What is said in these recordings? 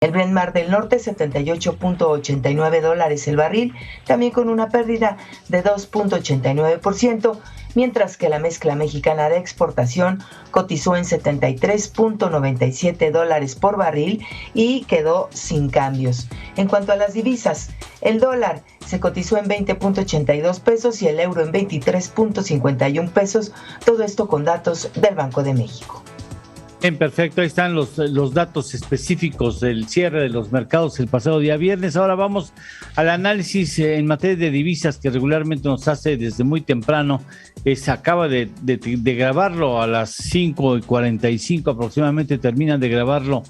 El Brent Mar del Norte, $78.89 el barril, también con una pérdida de 2.89%, mientras que la mezcla mexicana de exportación cotizó en $73.97 por barril y quedó sin cambios. En cuanto a las divisas, el dólar se cotizó en 20.82 pesos y el euro en 23.51 pesos, todo esto con datos del Banco de México. Bien, perfecto, ahí están los datos específicos del cierre de los mercados el pasado día viernes. Ahora vamos al análisis en materia de divisas que regularmente nos hace desde muy temprano. Se acaba de grabarlo a las 5:45 aproximadamente, terminan de grabarlo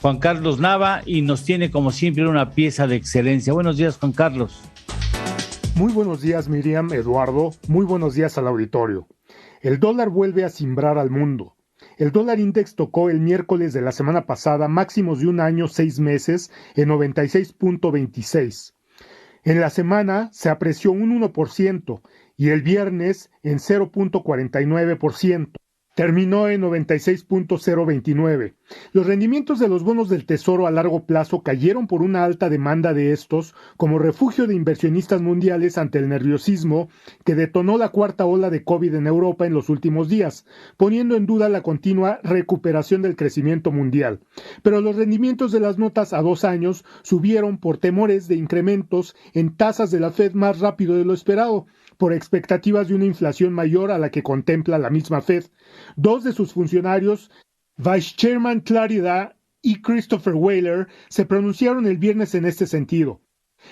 Juan Carlos Nava y nos tiene como siempre una pieza de excelencia. Buenos días, Juan Carlos. Muy buenos días, Miriam, Eduardo, muy buenos días al auditorio. El dólar vuelve a cimbrar al mundo. El dólar index tocó el miércoles de la semana pasada máximos de un año 6 meses en 96.26. En la semana se apreció un 1% y el viernes en 0.49%. Terminó en 96.029. Los rendimientos de los bonos del Tesoro a largo plazo cayeron por una alta demanda de estos como refugio de inversionistas mundiales ante el nerviosismo que detonó la cuarta ola de COVID en Europa en los últimos días, poniendo en duda la continua recuperación del crecimiento mundial. Pero los rendimientos de las notas a 2 años subieron por temores de incrementos en tasas de la Fed más rápido de lo esperado, por expectativas de una inflación mayor a la que contempla la misma Fed. Dos de sus funcionarios, Vice Chairman Clarida y Christopher Whaler, se pronunciaron el viernes en este sentido.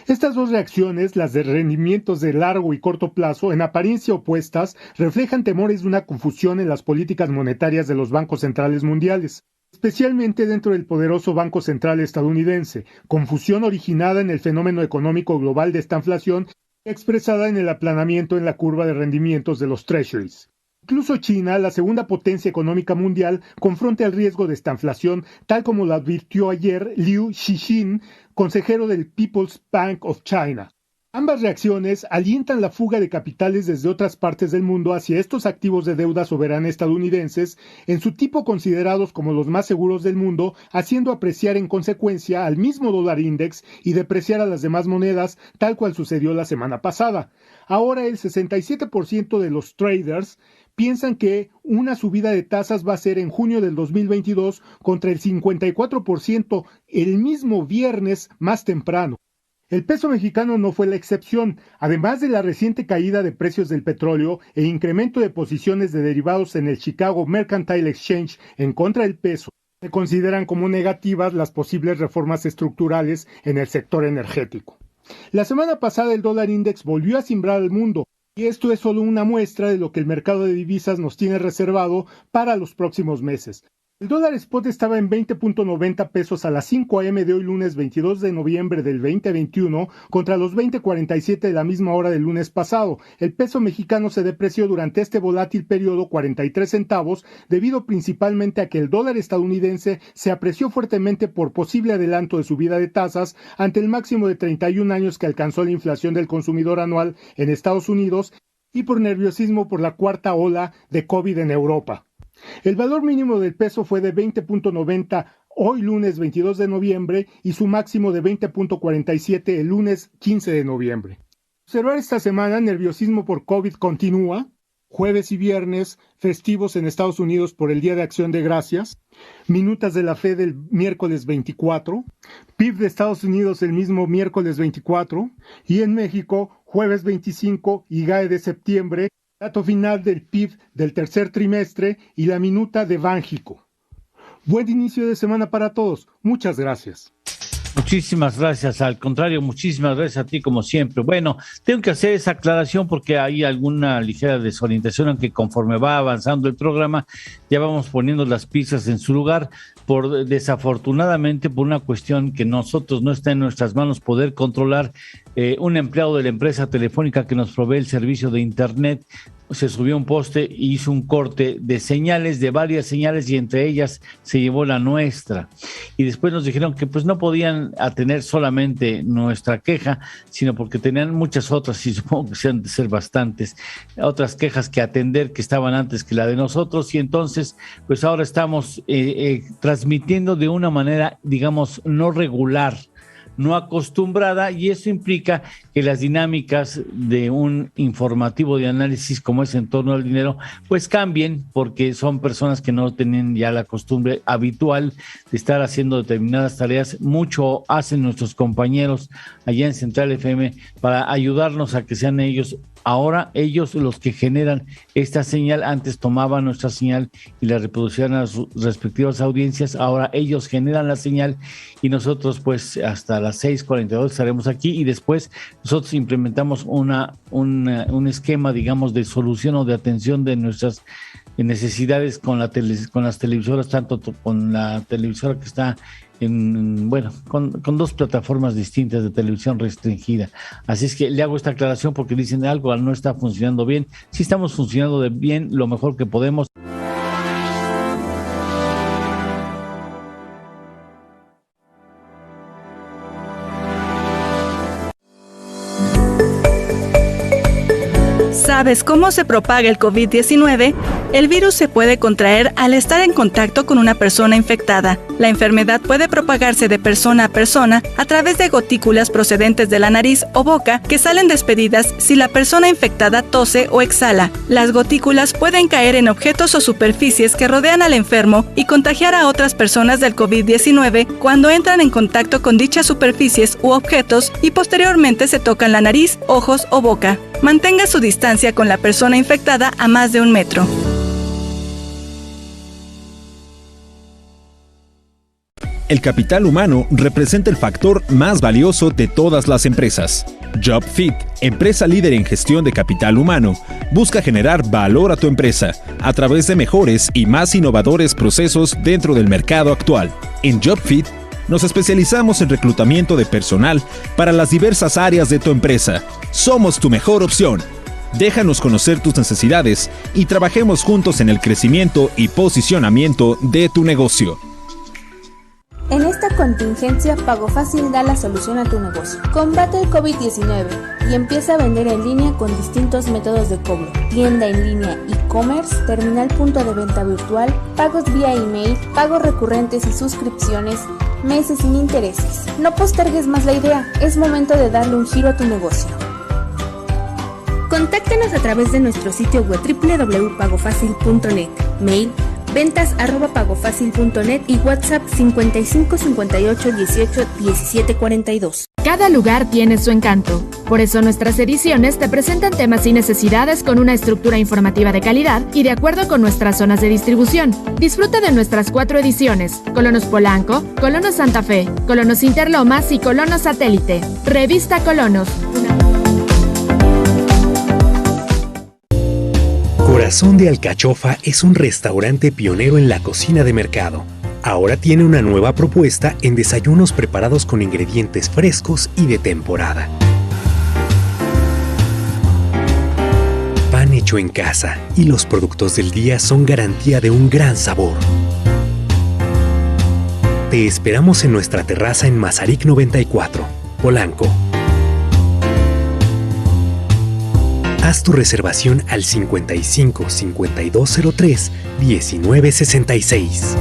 Estas dos reacciones, las de rendimientos de largo y corto plazo, en apariencia opuestas, reflejan temores de una confusión en las políticas monetarias de los bancos centrales mundiales, especialmente dentro del poderoso Banco Central estadounidense, confusión originada en el fenómeno económico global de esta inflación expresada en el aplanamiento en la curva de rendimientos de los treasuries. Incluso China, la segunda potencia económica mundial, confronta el riesgo de esta inflación, tal como lo advirtió ayer Liu Xixin, consejero del People's Bank of China. Ambas reacciones alientan la fuga de capitales desde otras partes del mundo hacia estos activos de deuda soberana estadounidenses, en su tipo considerados como los más seguros del mundo, haciendo apreciar en consecuencia al mismo dólar index y depreciar a las demás monedas, tal cual sucedió la semana pasada. Ahora el 67% de los traders piensan que una subida de tasas va a ser en junio del 2022 contra el 54% el mismo viernes más temprano. El peso mexicano no fue la excepción. Además de la reciente caída de precios del petróleo e incremento de posiciones de derivados en el Chicago Mercantile Exchange en contra del peso, se consideran como negativas las posibles reformas estructurales en el sector energético. La semana pasada el dólar index volvió a cimbrar al mundo, y esto es solo una muestra de lo que el mercado de divisas nos tiene reservado para los próximos meses. El dólar spot estaba en 20.90 pesos a las 5 a.m. de hoy lunes 22 de noviembre del 2021 contra los 20.47 de la misma hora del lunes pasado. El peso mexicano se depreció durante este volátil periodo 43 centavos debido principalmente a que el dólar estadounidense se apreció fuertemente por posible adelanto de subida de tasas ante el máximo de 31 años que alcanzó la inflación del consumidor anual en Estados Unidos y por nerviosismo por la cuarta ola de COVID en Europa. El valor mínimo del peso fue de 20.90 hoy lunes 22 de noviembre y su máximo de 20.47 el lunes 15 de noviembre. Observar esta semana, nerviosismo por COVID continúa. Jueves y viernes, festivos en Estados Unidos por el Día de Acción de Gracias. Minutas de la Fed el miércoles 24. PIB de Estados Unidos el mismo miércoles 24. Y en México, jueves 25, IGAE de septiembre. Dato final del PIB del tercer trimestre y la minuta de Bánjico. Buen inicio de semana para todos. Muchas gracias. Muchísimas gracias, al contrario, muchísimas gracias a ti como siempre. Bueno, tengo que hacer esa aclaración porque hay alguna ligera desorientación, aunque conforme va avanzando el programa ya vamos poniendo las piezas en su lugar, desafortunadamente por una cuestión que nosotros no está en nuestras manos poder controlar. Un empleado de la empresa telefónica que nos provee el servicio de internet se subió a un poste e hizo un corte de señales, de varias señales, y entre ellas se llevó la nuestra. Y después nos dijeron que pues no podían atender solamente nuestra queja, sino porque tenían muchas otras, y supongo que se han de ser bastantes, otras quejas que atender que estaban antes que la de nosotros, y entonces pues ahora estamos transmitiendo de una manera, digamos, no regular, no acostumbrada, y eso implica que las dinámicas de un informativo de análisis como es En Torno al Dinero pues cambien, porque son personas que no tienen ya la costumbre habitual de estar haciendo determinadas tareas. Mucho hacen nuestros compañeros allá en Central FM para ayudarnos a que sean ellos los que generan esta señal. Antes tomaban nuestra señal y la reproducían a sus respectivas audiencias, ahora ellos generan la señal y nosotros pues hasta las 6:42 estaremos aquí, y después nosotros implementamos un esquema, digamos, de solución o de atención de nuestras necesidades con las televisoras, tanto con la televisora que está con dos plataformas distintas de televisión restringida. Así es que le hago esta aclaración porque dicen algo no está funcionando bien. Sí estamos funcionando bien, lo mejor que podemos. ¿Sabes cómo se propaga el COVID-19? El virus se puede contraer al estar en contacto con una persona infectada. La enfermedad puede propagarse de persona a persona a través de gotículas procedentes de la nariz o boca que salen despedidas si la persona infectada tose o exhala. Las gotículas pueden caer en objetos o superficies que rodean al enfermo y contagiar a otras personas del COVID-19 cuando entran en contacto con dichas superficies u objetos y posteriormente se tocan la nariz, ojos o boca. Mantenga su distancia con la persona infectada a más de 1 metro. El capital humano representa el factor más valioso de todas las empresas. JobFit, empresa líder en gestión de capital humano, busca generar valor a tu empresa a través de mejores y más innovadores procesos dentro del mercado actual. En JobFit, nos especializamos en reclutamiento de personal para las diversas áreas de tu empresa. Somos tu mejor opción. Déjanos conocer tus necesidades y trabajemos juntos en el crecimiento y posicionamiento de tu negocio. En esta contingencia, Pago Fácil da la solución a tu negocio. Combate el COVID-19 y empieza a vender en línea con distintos métodos de cobro: tienda en línea, e-commerce, terminal punto de venta virtual, pagos vía email, pagos recurrentes y suscripciones, meses sin intereses. No postergues más la idea, es momento de darle un giro a tu negocio. Contáctanos a través de nuestro sitio web www.pagofacil.net, mail ventas@pagofacil.net y WhatsApp 55 58 18 17 42. Cada lugar tiene su encanto. Por eso nuestras ediciones te presentan temas y necesidades con una estructura informativa de calidad y de acuerdo con nuestras zonas de distribución. Disfruta de nuestras 4 ediciones: Colonos Polanco, Colonos Santa Fe, Colonos Interlomas y Colonos Satélite. Revista Colonos. Corazón de Alcachofa es un restaurante pionero en la cocina de mercado. Ahora tiene una nueva propuesta en desayunos preparados con ingredientes frescos y de temporada. Pan hecho en casa y los productos del día son garantía de un gran sabor. Te esperamos en nuestra terraza en Mazarik 94, Polanco. Haz tu reservación al 55 5203 1966.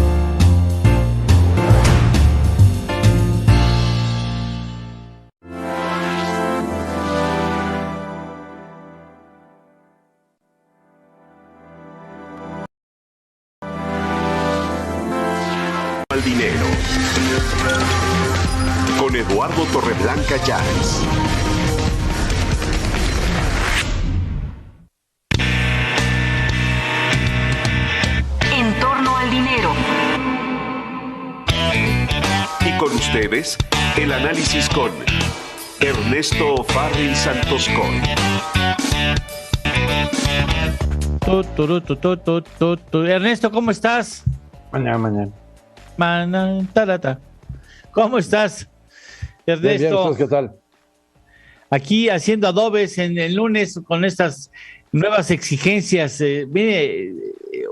Al dinero. Con Eduardo Torreblanca Llanes. En torno al dinero. Y con ustedes, el análisis con Ernesto Farri Santoscón. Ernesto, ¿cómo estás? Mañana. ¿Cómo estás, Ernesto? Bien, ¿qué tal? aquí haciendo adobes en el lunes con estas nuevas exigencias. Mire,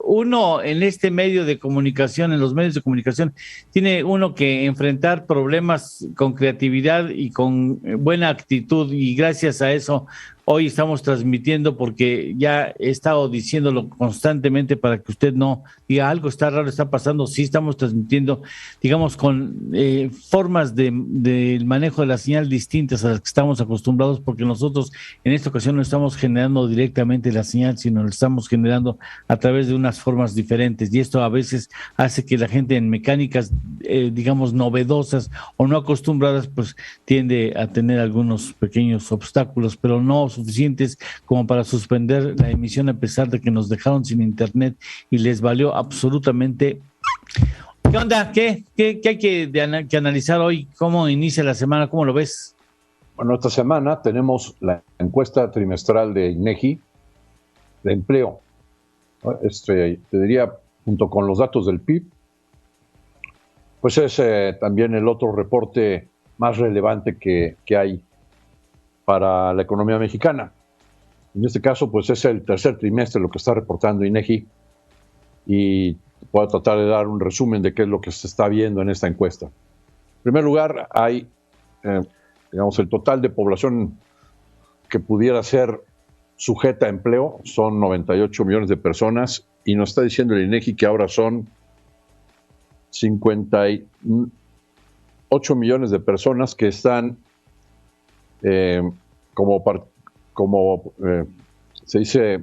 uno en este medio de comunicación, en los medios de comunicación, tiene uno que enfrentar problemas con creatividad y con buena actitud, y gracias a eso hoy estamos transmitiendo, porque ya he estado diciéndolo constantemente para que usted no diga algo está raro, está pasando. Sí estamos transmitiendo, digamos, con formas del manejo de la señal distintas a las que estamos acostumbrados, porque nosotros en esta ocasión no estamos generando directamente la señal, sino lo estamos generando a través de unas formas diferentes, y esto a veces hace que la gente en mecánicas, digamos, novedosas o no acostumbradas, pues tiende a tener algunos pequeños obstáculos, pero no suficientes como para suspender la emisión, a pesar de que nos dejaron sin internet y les valió absolutamente. ¿Qué onda? ¿Qué hay que analizar hoy? ¿Cómo inicia la semana? ¿Cómo lo ves? Bueno, esta semana tenemos la encuesta trimestral de INEGI de empleo. Te diría, junto con los datos del PIB, pues es también el otro reporte más relevante que hay para la economía mexicana. En este caso, pues es el tercer trimestre lo que está reportando INEGI, y voy a tratar de dar un resumen de qué es lo que se está viendo en esta encuesta. En primer lugar, hay, digamos, el total de población que pudiera ser sujeta a empleo, son 98 millones de personas, y nos está diciendo el INEGI que ahora son 58 millones de personas que están se dice,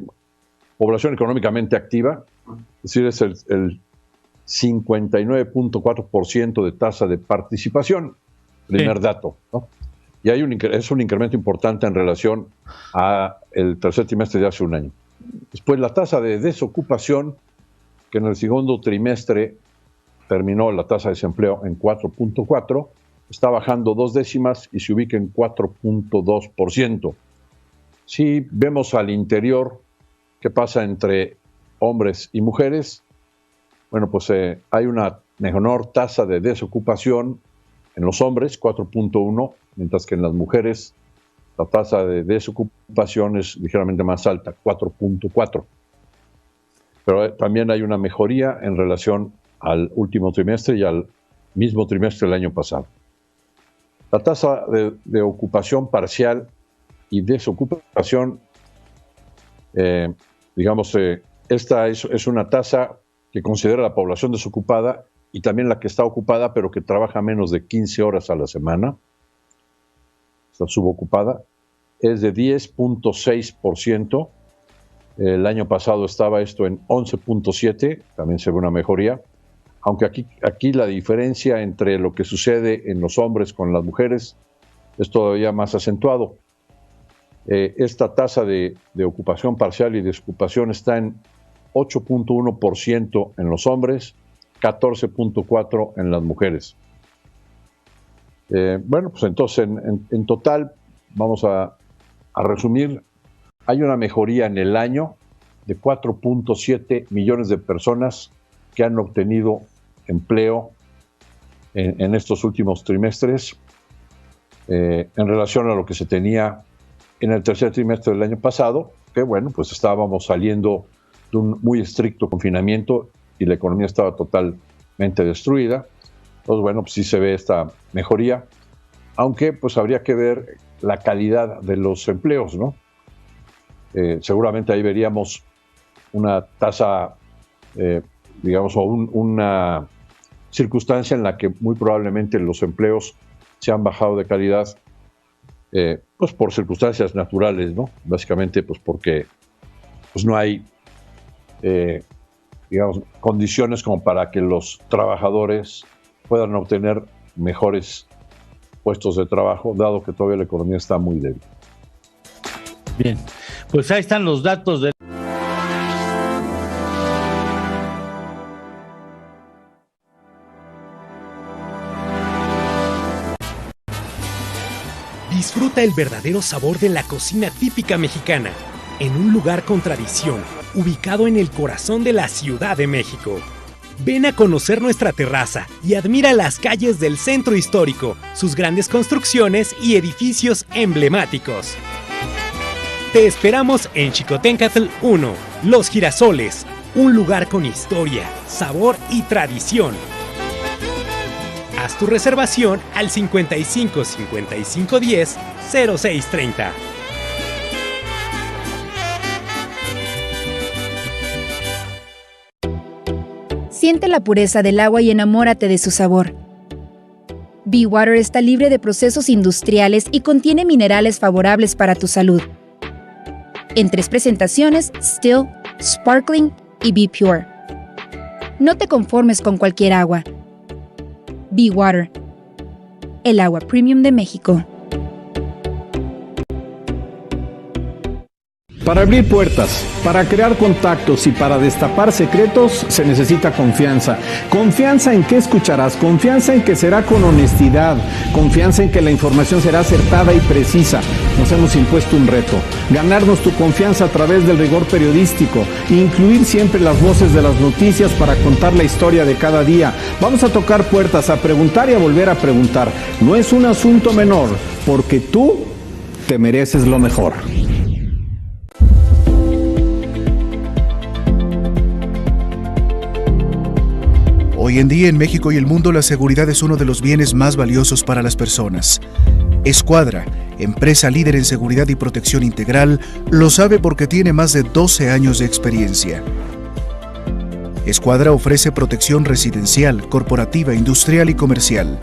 población económicamente activa, es decir, es el 59.4% de tasa de participación, primer dato, ¿no? Y es un incremento importante en relación a el tercer trimestre de hace un año. Después, la tasa de desocupación, que en el segundo trimestre terminó la tasa de desempleo en 4.4%, está bajando 2 décimas y se ubica en 4.2%. Si vemos al interior qué pasa entre hombres y mujeres, bueno, pues hay una menor tasa de desocupación en los hombres, 4.1%, mientras que en las mujeres la tasa de desocupación es ligeramente más alta, 4.4%. Pero también hay una mejoría en relación al último trimestre y al mismo trimestre del año pasado. La tasa de ocupación parcial y desocupación, esta es una tasa que considera la población desocupada y también la que está ocupada, pero que trabaja menos de 15 horas a la semana. Está subocupada. Es de 10.6%. El año pasado estaba esto en 11.7%, también se ve una mejoría. Aunque aquí la diferencia entre lo que sucede en los hombres con las mujeres es todavía más acentuado. Esta tasa de ocupación parcial y desocupación está en 8.1% en los hombres, 14.4% en las mujeres. Bueno, pues entonces en total, vamos a resumir, hay una mejoría en el año de 4.7 millones de personas que han obtenido empleo en estos últimos trimestres en relación a lo que se tenía en el tercer trimestre del año pasado, que bueno, pues estábamos saliendo de un muy estricto confinamiento y la economía estaba totalmente destruida. Entonces, bueno, pues sí se ve esta mejoría, aunque pues habría que ver la calidad de los empleos, ¿no? Seguramente ahí veríamos una tasa, digamos, o una circunstancia en la que muy probablemente los empleos se han bajado de calidad, pues por circunstancias naturales, ¿no? Básicamente, pues porque pues no hay, digamos, condiciones como para que los trabajadores puedan obtener mejores puestos de trabajo, dado que todavía la economía está muy débil. Bien, pues ahí están los datos de... Disfruta el verdadero sabor de la cocina típica mexicana, en un lugar con tradición, ubicado en el corazón de la Ciudad de México. Ven a conocer nuestra terraza y admira las calles del centro histórico, sus grandes construcciones y edificios emblemáticos. Te esperamos en Xicoténcatl 1, Los Girasoles, un lugar con historia, sabor y tradición. Haz tu reservación al 55 55 10 06 30. Siente la pureza del agua y enamórate de su sabor. Be Water está libre de procesos industriales y contiene minerales favorables para tu salud. En 3 presentaciones: Still, Sparkling y Be Pure. No te conformes con cualquier agua. Be Water, el agua premium de México. Para abrir puertas, para crear contactos y para destapar secretos se necesita confianza. Confianza en que escucharás, confianza en que será con honestidad, confianza en que la información será acertada y precisa. Nos hemos impuesto un reto: ganarnos tu confianza a través del rigor periodístico, incluir siempre las voces de las noticias para contar la historia de cada día. Vamos a tocar puertas, a preguntar y a volver a preguntar. No es un asunto menor, porque tú te mereces lo mejor. Hoy en día en México y el mundo la seguridad es uno de los bienes más valiosos para las personas. Escuadra, empresa líder en seguridad y protección integral, lo sabe porque tiene más de 12 años de experiencia. Escuadra ofrece protección residencial, corporativa, industrial y comercial.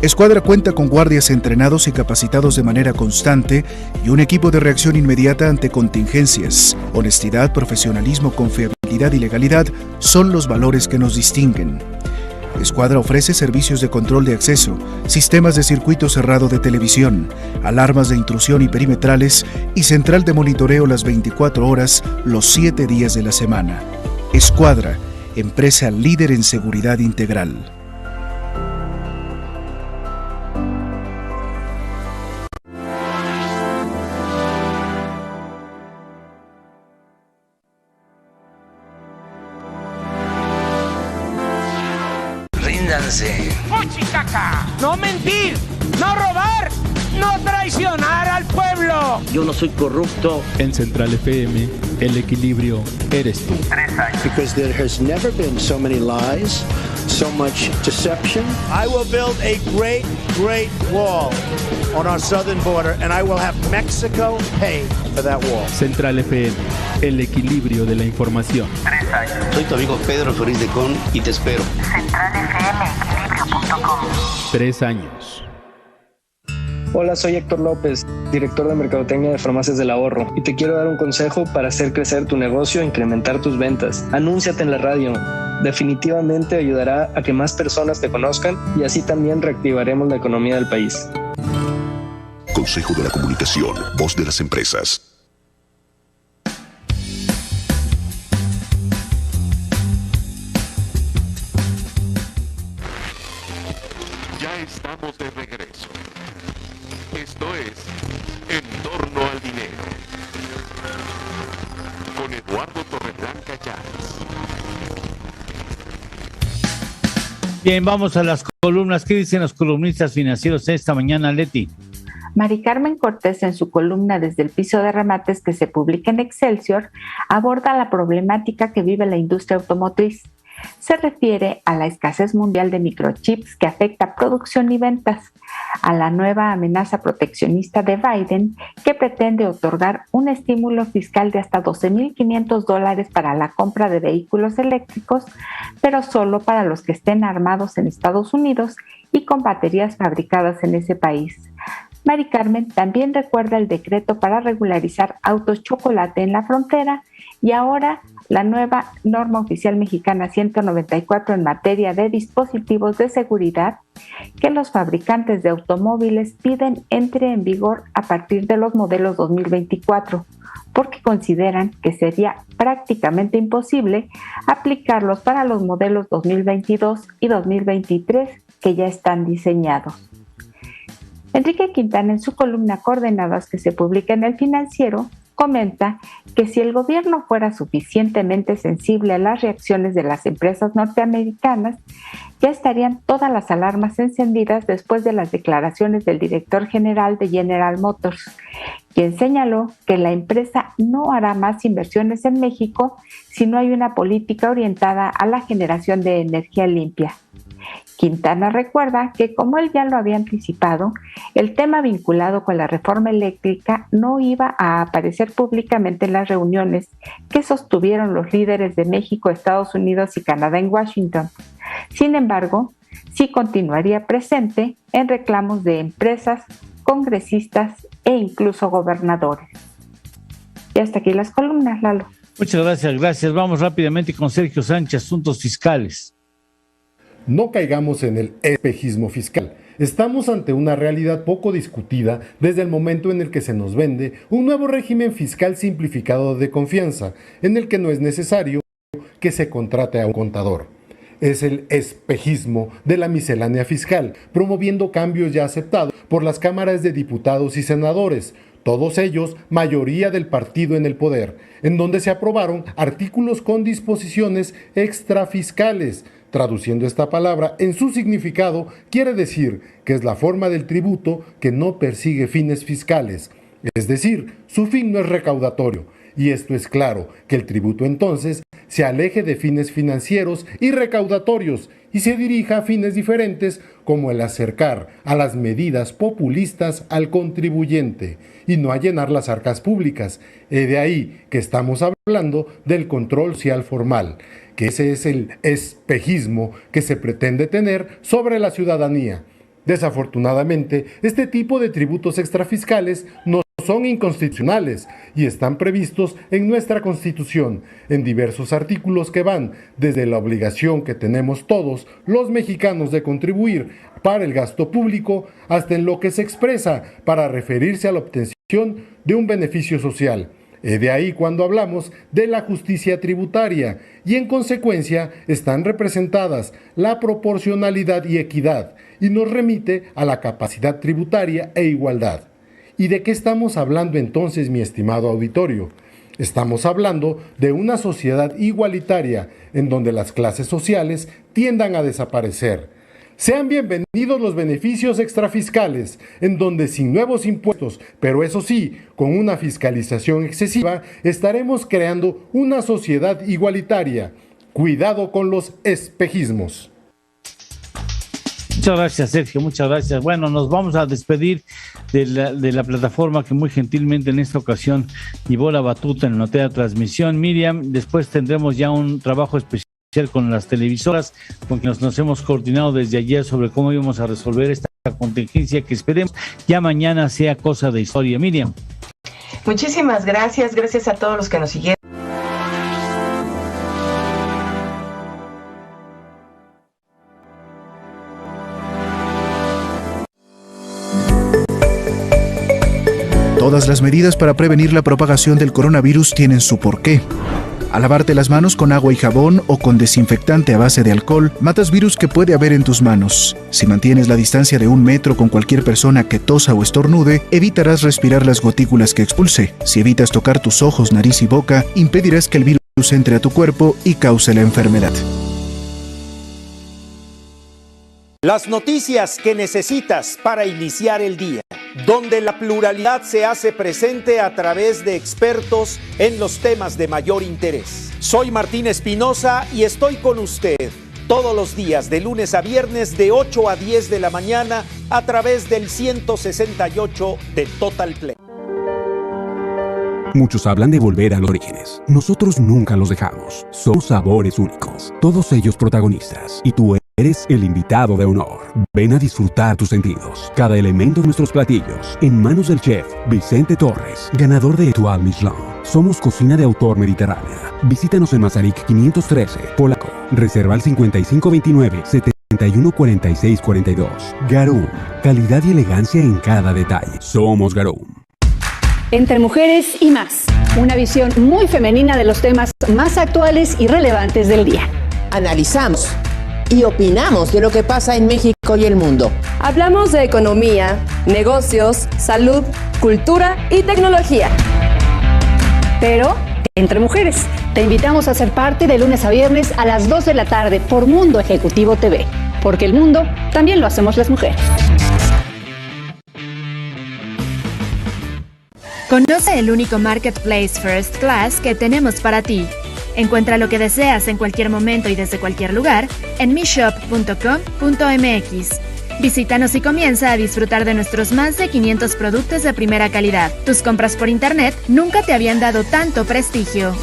Escuadra cuenta con guardias entrenados y capacitados de manera constante y un equipo de reacción inmediata ante contingencias. Honestidad, profesionalismo, confiabilidad y legalidad son los valores que nos distinguen. Escuadra ofrece servicios de control de acceso, sistemas de circuito cerrado de televisión, alarmas de intrusión y perimetrales y central de monitoreo las 24 horas, los 7 días de la semana. Escuadra, empresa líder en seguridad integral. ¡Fuchicaca! ¡No mentir! ¡No robar! ¡No traicionar al pueblo! Yo no soy corrupto. En Central FM, el equilibrio eres tú. 3 años. Because there has never been so many lies, so much deception. I will build a great, great wall on our southern border, and I will have Mexico pay for that wall. Central FM, el equilibrio de la información. 3 años. Soy tu amigo Pedro Ferriz de Con y te espero. CentralFMequilibrio.com. 3 años. Hola, soy Héctor López, director de Mercadotecnia de Farmacias del Ahorro, y te quiero dar un consejo para hacer crecer tu negocio e incrementar tus ventas. Anúnciate en la radio. Definitivamente ayudará a que más personas te conozcan y así también reactivaremos la economía del país. Consejo de la Comunicación, voz de las empresas. Ya estamos de regreso. Esto es En Torno al Dinero, con Eduardo Torreblanca Llanes. Bien, vamos a las columnas. ¿Qué dicen los columnistas financieros esta mañana, Leti? Mari Carmen Cortés, en su columna Desde el piso de remates, que se publica en Excelsior, aborda la problemática que vive la industria automotriz. Se refiere a la escasez mundial de microchips que afecta producción y ventas, a la nueva amenaza proteccionista de Biden, que pretende otorgar un estímulo fiscal de hasta $12,500 para la compra de vehículos eléctricos, pero solo para los que estén armados en Estados Unidos y con baterías fabricadas en ese país. Mari Carmen también recuerda el decreto para regularizar autos chocolate en la frontera y ahora la nueva norma oficial mexicana 194 en materia de dispositivos de seguridad que los fabricantes de automóviles piden entre en vigor a partir de los modelos 2024, porque consideran que sería prácticamente imposible aplicarlos para los modelos 2022 y 2023 que ya están diseñados. Enrique Quintana, en su columna Coordenadas, que se publica en El Financiero, comenta que si el gobierno fuera suficientemente sensible a las reacciones de las empresas norteamericanas, ya estarían todas las alarmas encendidas después de las declaraciones del director general de General Motors, quien señaló que la empresa no hará más inversiones en México si no hay una política orientada a la generación de energía limpia. Quintana recuerda que, como él ya lo había anticipado, el tema vinculado con la reforma eléctrica no iba a aparecer públicamente en las reuniones que sostuvieron los líderes de México, Estados Unidos y Canadá en Washington. Sin embargo, sí continuaría presente en reclamos de empresas, congresistas e incluso gobernadores. Y hasta aquí las columnas, Lalo. Muchas gracias. Vamos rápidamente con Sergio Sánchez, asuntos fiscales. No caigamos en el espejismo fiscal. Estamos ante una realidad poco discutida desde el momento en el que se nos vende un nuevo régimen fiscal simplificado de confianza, en el que no es necesario que se contrate a un contador. Es el espejismo de la miscelánea fiscal, promoviendo cambios ya aceptados por las cámaras de diputados y senadores, todos ellos mayoría del partido en el poder, en donde se aprobaron artículos con disposiciones extrafiscales. Traduciendo esta palabra en su significado, quiere decir que es la forma del tributo que no persigue fines fiscales, es decir, su fin no es recaudatorio, y esto es claro, que el tributo entonces se aleje de fines financieros y recaudatorios y se dirija a fines diferentes como el acercar a las medidas populistas al contribuyente y no a llenar las arcas públicas. De ahí que estamos hablando del control social formal, que ese es el espejismo que se pretende tener sobre la ciudadanía. Desafortunadamente, este tipo de tributos extrafiscales no son inconstitucionales y están previstos en nuestra Constitución, en diversos artículos que van desde la obligación que tenemos todos los mexicanos de contribuir para el gasto público hasta en lo que se expresa para referirse a la obtención de un beneficio social. De ahí cuando hablamos de la justicia tributaria y en consecuencia están representadas la proporcionalidad y equidad y nos remite a la capacidad tributaria e igualdad. ¿Y de qué estamos hablando entonces, mi estimado auditorio? Estamos hablando de una sociedad igualitaria en donde las clases sociales tiendan a desaparecer. Sean bienvenidos los beneficios extrafiscales, en donde sin nuevos impuestos, pero eso sí, con una fiscalización excesiva, estaremos creando una sociedad igualitaria. Cuidado con los espejismos. Muchas gracias, Sergio, muchas gracias. Bueno, nos vamos a despedir de la plataforma que muy gentilmente en esta ocasión llevó la batuta en la nota de transmisión. Miriam, después tendremos ya un trabajo especial con las televisoras, con quienes nos hemos coordinado desde ayer sobre cómo íbamos a resolver esta contingencia que esperemos ya mañana sea cosa de historia. Miriam. Muchísimas gracias a todos los que nos siguieron. Todas las medidas para prevenir la propagación del coronavirus tienen su porqué. Al lavarte las manos con agua y jabón o con desinfectante a base de alcohol, matas virus que puede haber en tus manos. Si mantienes la distancia de 1 metro con cualquier persona que tosa o estornude, evitarás respirar las gotículas que expulse. Si evitas tocar tus ojos, nariz y boca, impedirás que el virus entre a tu cuerpo y cause la enfermedad. Las noticias que necesitas para iniciar el día, donde la pluralidad se hace presente a través de expertos en los temas de mayor interés. Soy Martín Espinosa y estoy con usted todos los días de lunes a viernes de 8 a 10 de la mañana a través del 168 de Total Play. Muchos hablan de volver a los orígenes. Nosotros nunca los dejamos. Somos sabores únicos, todos ellos protagonistas. Y tú eres el invitado de honor. Ven a disfrutar tus sentidos. Cada elemento de nuestros platillos en manos del chef Vicente Torres, ganador de Étoile Michelin. Somos cocina de autor mediterránea. Visítanos en Mazarik 513, Polaco. Reserva al 5529-714642. Garum. Calidad y elegancia en cada detalle. Somos Garum. Entre mujeres y más. Una visión muy femenina de los temas más actuales y relevantes del día. Analizamos y opinamos de lo que pasa en México y el mundo. Hablamos de economía, negocios, salud, cultura y tecnología. pero entre mujeres. Te invitamos a ser parte de lunes a viernes a las 2 de la tarde por Mundo Ejecutivo TV, porque el mundo también lo hacemos las mujeres. Conoce el único marketplace First Class que tenemos para ti. Encuentra lo que deseas en cualquier momento y desde cualquier lugar en mishop.com.mx. Visítanos y comienza a disfrutar de nuestros más de 500 productos de primera calidad. Tus compras por internet nunca te habían dado tanto prestigio.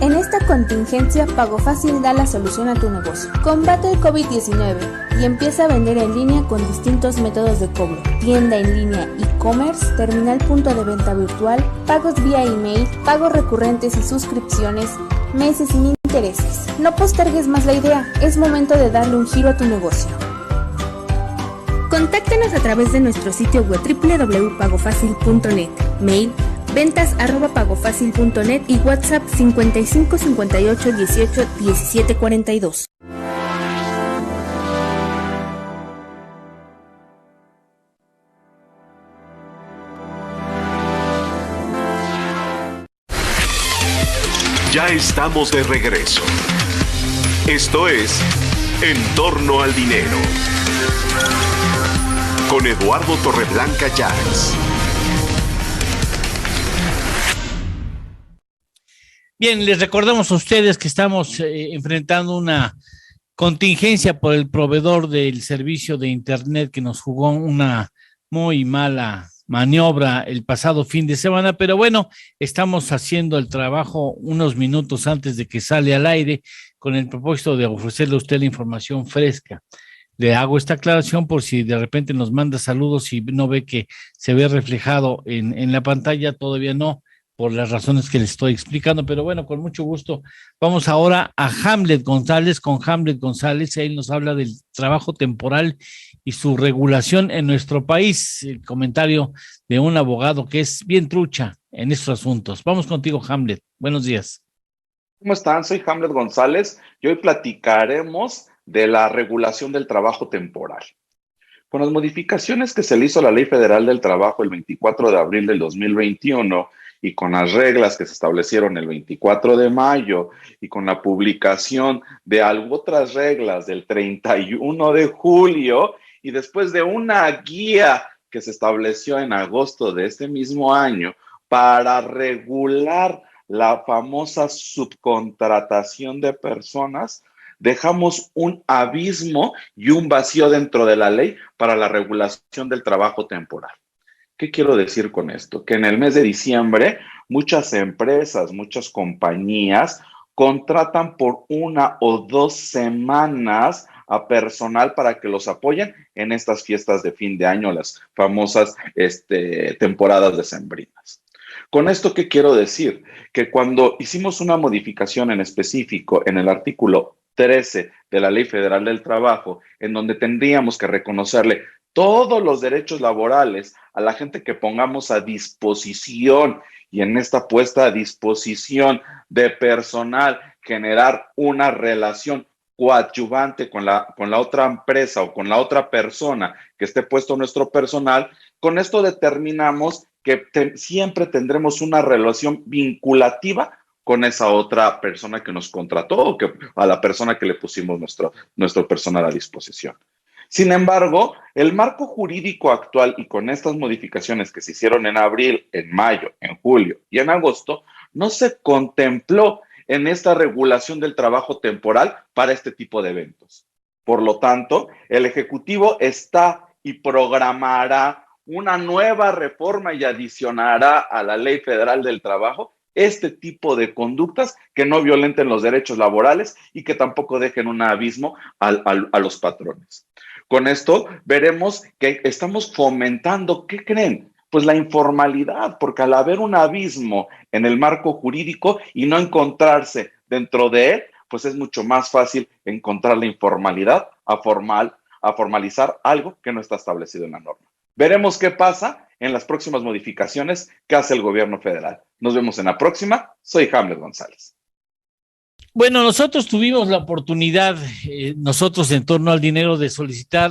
En esta contingencia, Pago Fácil da la solución a tu negocio. Combate el COVID-19 y empieza a vender en línea con distintos métodos de cobro. Tienda en línea, e-commerce, terminal punto de venta virtual, pagos vía email, pagos recurrentes y suscripciones, meses sin intereses. No postergues más la idea, es momento de darle un giro a tu negocio. Contáctanos a través de nuestro sitio web www.pagofacil.net, mail ventas@pagofacil.net y WhatsApp 55 58 18 17 42. Ya estamos de regreso. Esto es En Torno al Dinero. Con Eduardo Torreblanca Llanes. Bien, les recordamos a ustedes que estamos enfrentando una contingencia por el proveedor del servicio de Internet que nos jugó una muy mala maniobra el pasado fin de semana, pero bueno, estamos haciendo el trabajo unos minutos antes de que sale al aire con el propósito de ofrecerle a usted la información fresca. Le hago esta aclaración por si de repente nos manda saludos y no ve que se ve reflejado en la pantalla, todavía no, por las razones que le estoy explicando, pero bueno, con mucho gusto. Vamos ahora a Hamlet González, con Hamlet González, él nos habla del trabajo temporal y su regulación en nuestro país, el comentario de un abogado que es bien trucha en estos asuntos. Vamos contigo, Hamlet, buenos días. ¿Cómo están? Soy Hamlet González y hoy platicaremos de la regulación del trabajo temporal. Con las modificaciones que se le hizo a la Ley Federal del Trabajo el 24 de abril del 2021, y con las reglas que se establecieron el 24 de mayo y con la publicación de otras reglas del 31 de julio y después de una guía que se estableció en agosto de este mismo año para regular la famosa subcontratación de personas, dejamos un abismo y un vacío dentro de la ley para la regulación del trabajo temporal. ¿Qué quiero decir con esto? Que en el mes de diciembre muchas empresas, muchas compañías contratan por 1 o 2 semanas a personal para que los apoyen en estas fiestas de fin de año, las famosas temporadas decembrinas. Con esto, ¿qué quiero decir? Que cuando hicimos una modificación en específico en el artículo 13 de la Ley Federal del Trabajo, en donde tendríamos que reconocerle todos los derechos laborales a la gente que pongamos a disposición y en esta puesta a disposición de personal generar una relación coadyuvante con la otra empresa o con la otra persona que esté puesto nuestro personal, con esto determinamos que siempre tendremos una relación vinculativa con esa otra persona que nos contrató o a la persona que le pusimos nuestro personal a disposición. Sin embargo, el marco jurídico actual y con estas modificaciones que se hicieron en abril, en mayo, en julio y en agosto, no se contempló en esta regulación del trabajo temporal para este tipo de eventos. Por lo tanto, el Ejecutivo está y programará una nueva reforma y adicionará a la Ley Federal del Trabajo este tipo de conductas que no violenten los derechos laborales y que tampoco dejen un abismo a los patrones. Con esto veremos que estamos fomentando, ¿qué creen? Pues la informalidad, porque al haber un abismo en el marco jurídico y no encontrarse dentro de él, pues es mucho más fácil encontrar la informalidad a formalizar algo que no está establecido en la norma. Veremos qué pasa en las próximas modificaciones que hace el gobierno federal. Nos vemos en la próxima. Soy Hamlet González. Bueno, nosotros tuvimos la oportunidad, nosotros en Torno al Dinero, de solicitar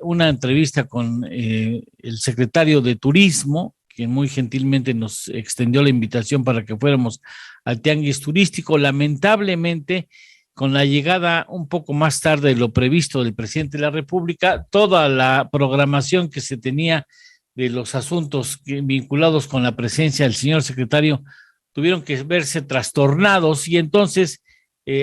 una entrevista con el secretario de Turismo, quien muy gentilmente nos extendió la invitación para que fuéramos al Tianguis Turístico. Lamentablemente, con la llegada un poco más tarde de lo previsto del presidente de la República, toda la programación que se tenía de los asuntos vinculados con la presencia del señor secretario tuvieron que verse trastornados, y entonces,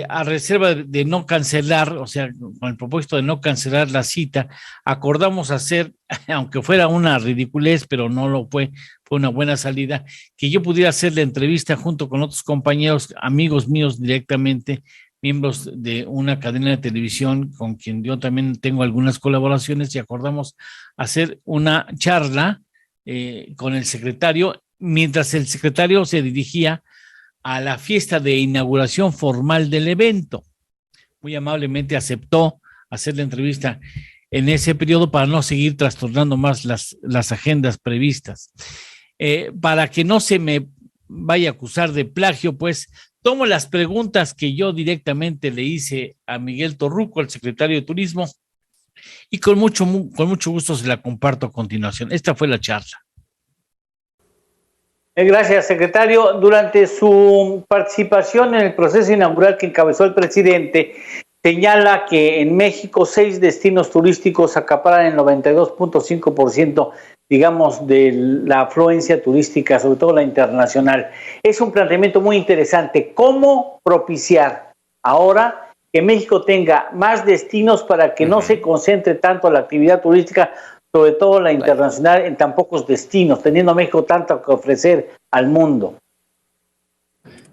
a reserva de no cancelar, o sea, con el propósito de no cancelar la cita, acordamos hacer, aunque fuera una ridiculez, pero no lo fue una buena salida, que yo pudiera hacer la entrevista junto con otros compañeros, amigos míos directamente, miembros de una cadena de televisión con quien yo también tengo algunas colaboraciones, y acordamos hacer una charla con el secretario, mientras el secretario se dirigía a la fiesta de inauguración formal del evento. Muy amablemente aceptó hacer la entrevista en ese periodo para no seguir trastornando más las agendas previstas. Para que no se me vaya a acusar de plagio, pues tomo las preguntas que yo directamente le hice a Miguel Torruco, el secretario de Turismo, y con mucho gusto se la comparto a continuación. Esta fue la charla. Gracias, secretario. Durante su participación en el proceso inaugural que encabezó el presidente, señala que en México 6 destinos turísticos acaparan el 92.5%, digamos, de la afluencia turística, sobre todo la internacional. Es un planteamiento muy interesante. ¿Cómo propiciar ahora que México tenga más destinos para que no se concentre tanto la actividad turística, sobre todo la internacional, en tan pocos destinos, teniendo México tanto que ofrecer al mundo?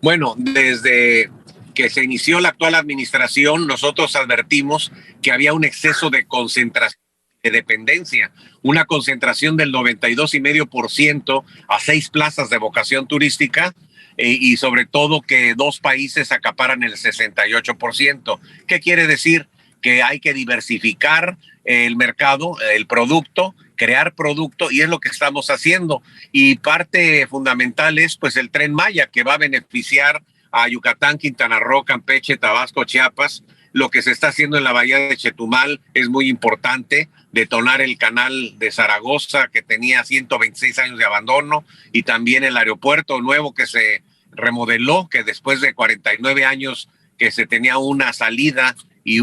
Bueno, desde que se inició la actual administración, nosotros advertimos que había un exceso de concentración, de dependencia, una concentración del 92,5% a 6 plazas de vocación turística, y sobre todo que 2 países acaparan el 68%. ¿Qué quiere decir? Que hay que diversificar el mercado, el producto, crear producto, y es lo que estamos haciendo. Y parte fundamental es pues el Tren Maya, que va a beneficiar a Yucatán, Quintana Roo, Campeche, Tabasco, Chiapas. Lo que se está haciendo en la bahía de Chetumal es muy importante, detonar el canal de Zaragoza, que tenía 126 años de abandono, y también el aeropuerto nuevo que se remodeló, que después de 49 años que se tenía una salida y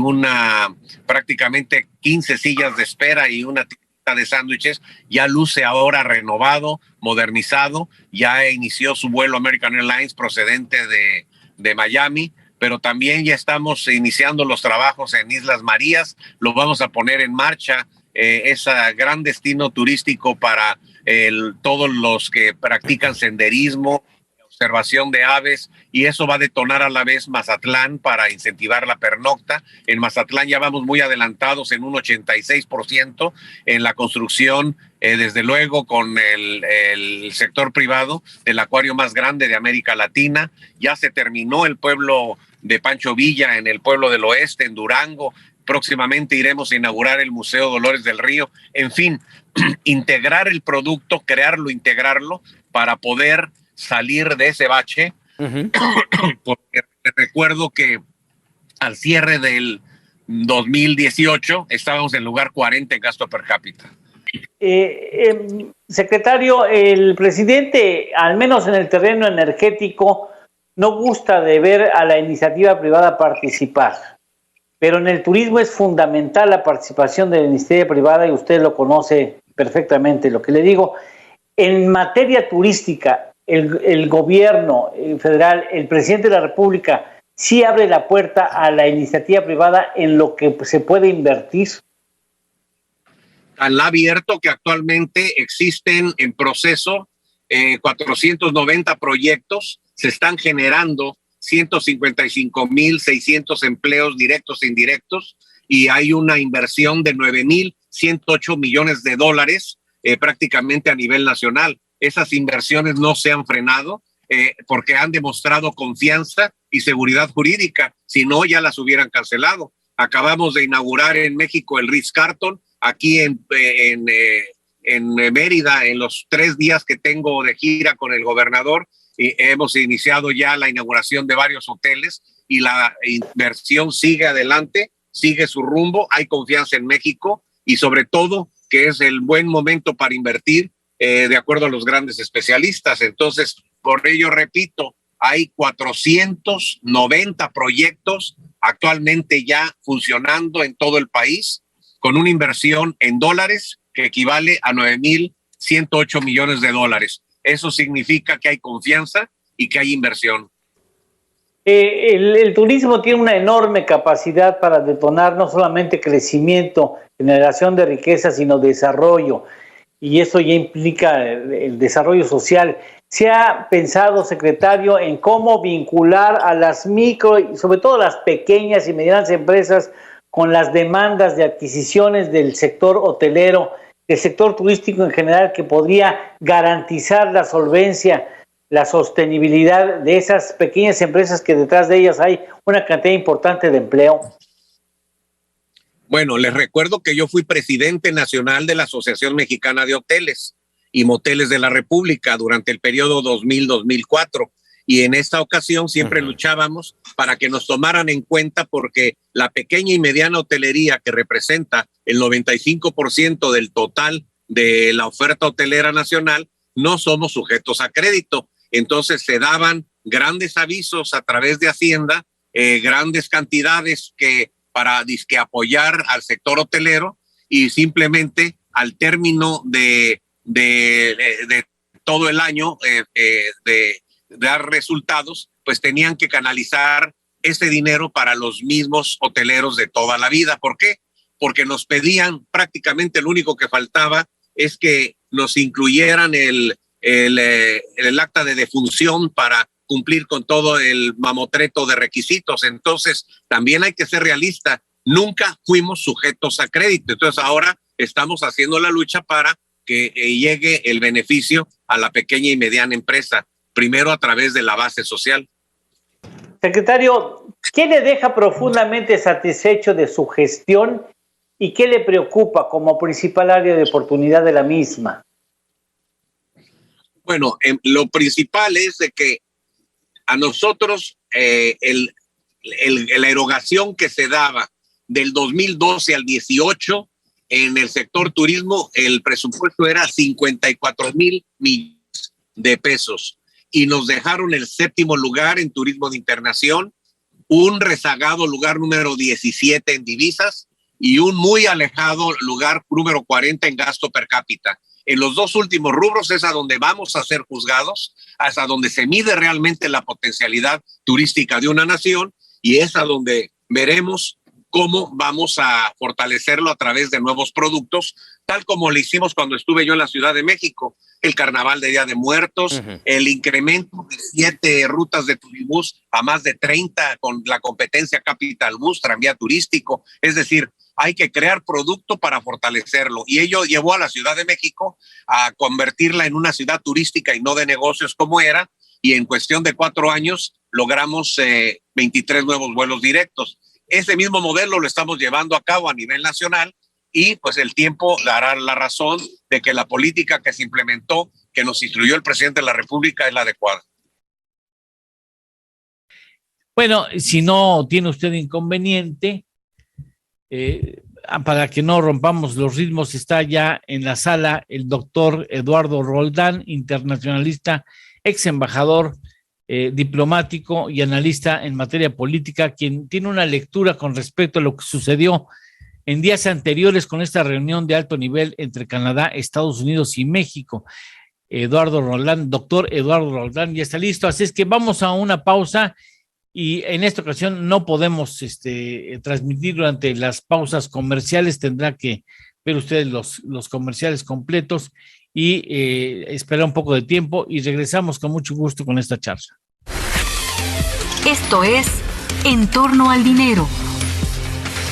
prácticamente 15 sillas de espera y una tienda de sándwiches, ya luce ahora renovado, modernizado. Ya inició su vuelo American Airlines procedente de Miami, pero también ya estamos iniciando los trabajos en Islas Marías. Lo vamos a poner en marcha, ese gran destino turístico para todos los que practican senderismo, observación de aves, y eso va a detonar a la vez Mazatlán para incentivar la pernocta. En Mazatlán ya vamos muy adelantados en un 86% en la construcción, desde luego con el sector privado del acuario más grande de América Latina. Ya se terminó el pueblo de Pancho Villa en el pueblo del oeste, en Durango. Próximamente iremos a inaugurar el Museo Dolores del Río. En fin, integrar el producto, crearlo, integrarlo para poder salir de ese bache, porque recuerdo que al cierre del 2018 estábamos en lugar 40 en gasto per cápita. Secretario, el presidente, al menos en el terreno energético, no gusta de ver a la iniciativa privada participar, pero en el turismo es fundamental la participación de la iniciativa privada, y usted lo conoce perfectamente lo que le digo. En materia turística, el gobierno federal, el presidente de la República, ¿sí abre la puerta a la iniciativa privada en lo que se puede invertir? Tan abierto que actualmente existen en proceso 490 proyectos, se están generando 155,600 empleos directos e indirectos, y hay una inversión de 9,108 millones de dólares prácticamente a nivel nacional. Esas inversiones no se han frenado porque han demostrado confianza y seguridad jurídica. Si no, ya las hubieran cancelado. Acabamos de inaugurar en México el Ritz-Carlton, aquí en Mérida, en los 3 días que tengo de gira con el gobernador. Hemos iniciado ya la inauguración de varios hoteles, y la inversión sigue adelante, sigue su rumbo. Hay confianza en México, y sobre todo que es el buen momento para invertir, de acuerdo a los grandes especialistas. Entonces, por ello, repito, hay 490 proyectos actualmente ya funcionando en todo el país, con una inversión en dólares que equivale a 9,108 millones de dólares. Eso significa que hay confianza y que hay inversión. El turismo tiene una enorme capacidad para detonar no solamente crecimiento, generación de riqueza, sino desarrollo. Y eso ya implica el desarrollo social. ¿Se ha pensado, secretario, en cómo vincular a las micro y sobre todo las pequeñas y medianas empresas con las demandas de adquisiciones del sector hotelero, del sector turístico en general, que podría garantizar la solvencia, la sostenibilidad de esas pequeñas empresas que detrás de ellas hay una cantidad importante de empleo? Bueno, les recuerdo que yo fui presidente nacional de la Asociación Mexicana de Hoteles y Moteles de la República durante el periodo 2000-2004. Y en esta ocasión siempre luchábamos para que nos tomaran en cuenta, porque la pequeña y mediana hotelería, que representa el 95% del total de la oferta hotelera nacional, no somos sujetos a crédito. Entonces se daban grandes avisos a través de Hacienda, grandes cantidades para disque apoyar al sector hotelero, y simplemente al término de todo el año de dar resultados, pues tenían que canalizar ese dinero para los mismos hoteleros de toda la vida. ¿Por qué? Porque nos pedían, prácticamente lo único que faltaba es que nos incluyeran el acta de defunción para cumplir con todo el mamotreto de requisitos. Entonces, también hay que ser realista. Nunca fuimos sujetos a crédito. Entonces, ahora estamos haciendo la lucha para que llegue el beneficio a la pequeña y mediana empresa, primero a través de la base social. Secretario, ¿qué le deja profundamente satisfecho de su gestión y qué le preocupa como principal área de oportunidad de la misma? Bueno, lo principal es de que a nosotros la erogación que se daba del 2012 al 18 en el sector turismo, el presupuesto era 54,000 millones de pesos, y nos dejaron el 7º lugar en turismo de internación, un rezagado lugar número 17 en divisas y un muy alejado lugar número 40 en gasto per cápita. En los dos últimos rubros es a donde vamos a ser juzgados, hasta donde se mide realmente la potencialidad turística de una nación, y es a donde veremos cómo vamos a fortalecerlo a través de nuevos productos, tal como lo hicimos cuando estuve yo en la Ciudad de México, el Carnaval de Día de Muertos, el incremento de 7 rutas de Turibús a más de 30 con la competencia Capital Bus, tranvía turístico. Es decir, hay que crear producto para fortalecerlo, y ello llevó a la Ciudad de México a convertirla en una ciudad turística y no de negocios como era, y en cuestión de 4 años logramos 23 nuevos vuelos directos. Ese mismo modelo lo estamos llevando a cabo a nivel nacional, y pues el tiempo dará la razón de que la política que se implementó, que nos instruyó el presidente de la República, es la adecuada. Bueno, si no tiene usted inconveniente, para que no rompamos los ritmos, está ya en la sala el doctor Eduardo Roldán, internacionalista, ex embajador, diplomático y analista en materia política, quien tiene una lectura con respecto a lo que sucedió en días anteriores con esta reunión de alto nivel entre Canadá, Estados Unidos y México. Eduardo Roldán, doctor Eduardo Roldán, ya está listo, así es que vamos a una pausa, y en esta ocasión no podemos transmitir durante las pausas comerciales, tendrá que ver ustedes los comerciales completos y esperar un poco de tiempo, y regresamos con mucho gusto con esta charla. Esto es En Torno al Dinero,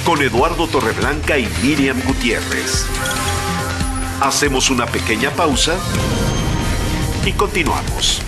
con Eduardo Torreblanca y Miriam Gutiérrez. Hacemos una pequeña pausa y continuamos.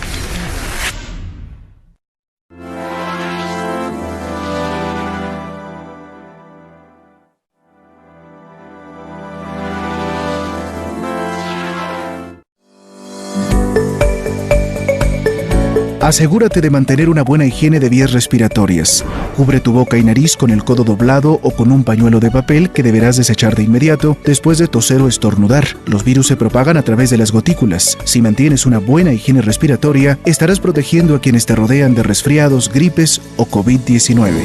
Asegúrate de mantener una buena higiene de vías respiratorias. Cubre tu boca y nariz con el codo doblado o con un pañuelo de papel que deberás desechar de inmediato después de toser o estornudar. Los virus se propagan a través de las gotículas. Si mantienes una buena higiene respiratoria, estarás protegiendo a quienes te rodean de resfriados, gripes o COVID-19.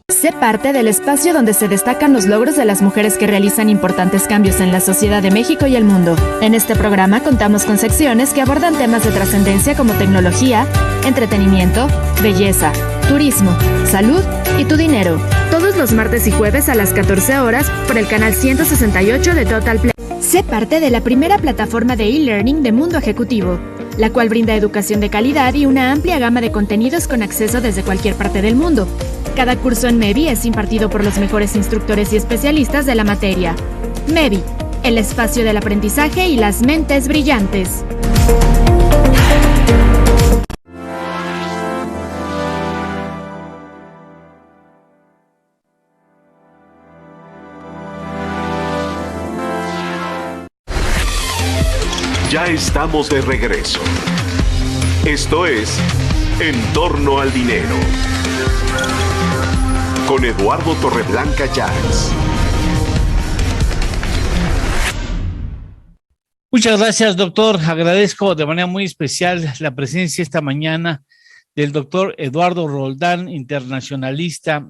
Sé parte del espacio donde se destacan los logros de las mujeres que realizan importantes cambios en la sociedad de México y el mundo. En este programa contamos con secciones que abordan temas de trascendencia como tecnología, entretenimiento, belleza, turismo, salud y tu dinero. Todos los martes y jueves a las 14 horas por el canal 168 de Total Play. Sé parte de la primera plataforma de e-learning de Mundo Ejecutivo, la cual brinda educación de calidad y una amplia gama de contenidos con acceso desde cualquier parte del mundo. Cada curso en MEVI es impartido por los mejores instructores y especialistas de la materia. MEVI, el espacio del aprendizaje y las mentes brillantes. Ya estamos de regreso. Esto es En Torno al Dinero, con Eduardo Torreblanca Llanes. Muchas gracias, doctor. Agradezco de manera muy especial la presencia esta mañana del doctor Eduardo Roldán, internacionalista,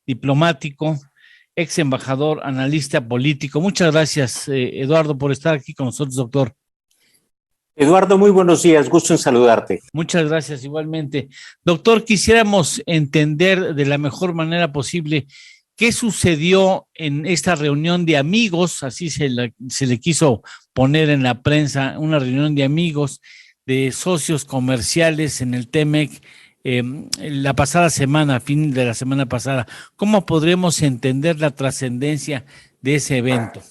diplomático, ex embajador, analista político. Muchas gracias, Eduardo, por estar aquí con nosotros, doctor. Eduardo, muy buenos días, gusto en saludarte. Muchas gracias, igualmente. Doctor, quisiéramos entender de la mejor manera posible qué sucedió en esta reunión de amigos, así se le quiso poner en la prensa, una reunión de amigos, de socios comerciales en el TEMEC, la pasada semana, fin de la semana pasada. ¿Cómo podremos entender la trascendencia de ese evento?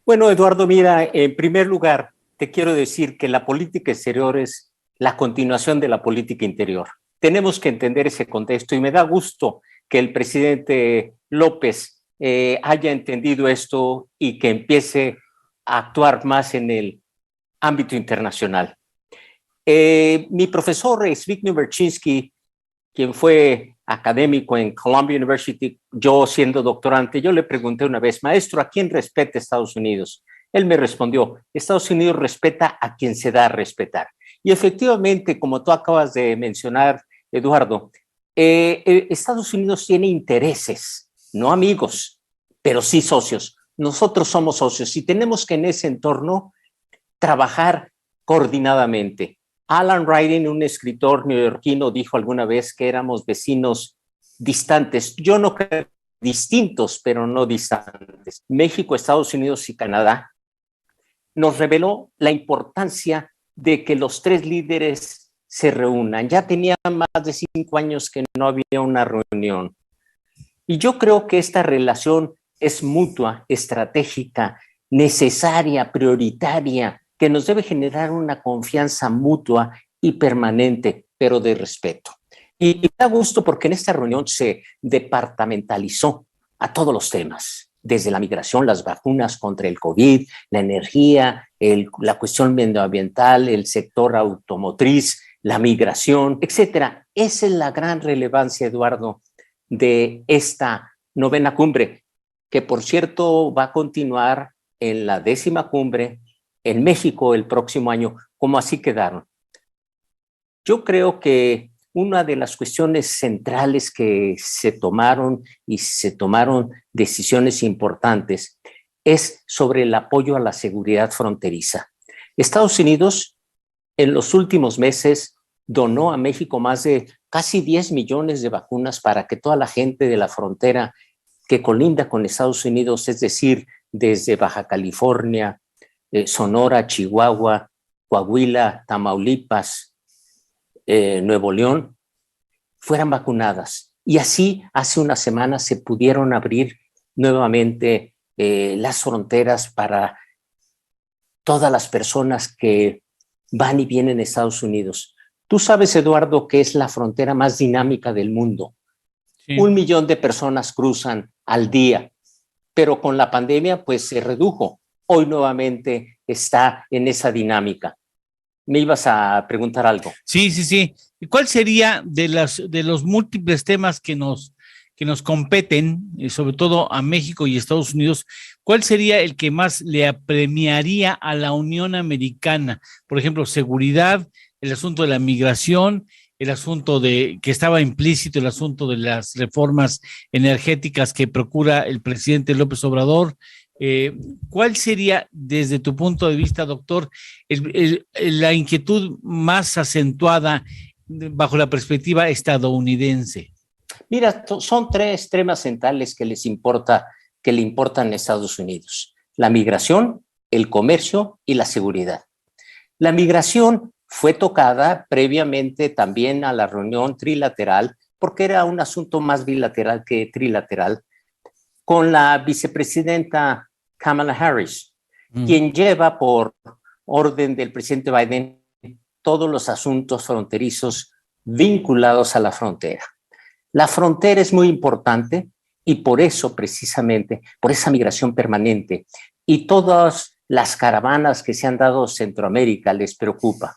Bueno, Eduardo, mira, en primer lugar, te quiero decir que la política exterior es la continuación de la política interior. Tenemos que entender ese contexto y me da gusto que el presidente López haya entendido esto y que empiece a actuar más en el ámbito internacional. Mi profesor Zbigniew Berczynski, quien fue académico en Columbia University, yo siendo doctorante, yo le pregunté una vez, maestro, ¿a quién respeta Estados Unidos? Él me respondió, Estados Unidos respeta a quien se da a respetar. Y efectivamente, como tú acabas de mencionar, Eduardo, Estados Unidos tiene intereses, no amigos, pero sí socios. Nosotros somos socios y tenemos que en ese entorno trabajar coordinadamente. Alan Rydin, un escritor neoyorquino, dijo alguna vez que éramos vecinos distantes. Yo no creo distintos, pero no distantes. México, Estados Unidos y Canadá nos reveló la importancia de que los tres líderes se reúnan. Ya tenía más de 5 años que no había una reunión. Y yo creo que esta relación es mutua, estratégica, necesaria, prioritaria, que nos debe generar una confianza mutua y permanente, pero de respeto. Y me da gusto porque en esta reunión se departamentalizó a todos los temas, desde la migración, las vacunas contra el COVID, la energía, la cuestión medioambiental, el sector automotriz, la migración, etcétera. Esa es la gran relevancia, Eduardo, de esta 9ª cumbre, que por cierto va a continuar en la 10ª cumbre en México el próximo año, como así quedaron. Yo creo que una de las cuestiones centrales que se tomaron y se tomaron decisiones importantes es sobre el apoyo a la seguridad fronteriza. Estados Unidos en los últimos meses donó a México más de casi 10 millones de vacunas para que toda la gente de la frontera que colinda con Estados Unidos, es decir, desde Baja California, Sonora, Chihuahua, Coahuila, Tamaulipas, Nuevo León, fueran vacunadas. Y así hace una semana se pudieron abrir nuevamente las fronteras para todas las personas que van y vienen a Estados Unidos. Tú sabes, Eduardo, que es la frontera más dinámica del mundo. Sí. 1 millón de personas cruzan al día, pero con la pandemia pues se redujo. Hoy nuevamente está en esa dinámica. Me ibas a preguntar algo. Sí. ¿Y cuál sería de los múltiples temas que nos competen, sobre todo a México y Estados Unidos, cuál sería el que más le apremiaría a la Unión Americana? Por ejemplo, seguridad, el asunto de la migración, el asunto que estaba implícito, el asunto de las reformas energéticas que procura el presidente López Obrador. ¿Cuál sería, desde tu punto de vista, doctor, la inquietud más acentuada bajo la perspectiva estadounidense? Mira, son tres temas centrales que le importan a Estados Unidos: la migración, el comercio y la seguridad. La migración fue tocada previamente también a la reunión trilateral, porque era un asunto más bilateral que trilateral, con la vicepresidenta Kamala Harris, quien lleva por orden del presidente Biden todos los asuntos fronterizos vinculados a la frontera. La frontera es muy importante y por eso, precisamente, por esa migración permanente y todas las caravanas que se han dado a Centroamérica les preocupa.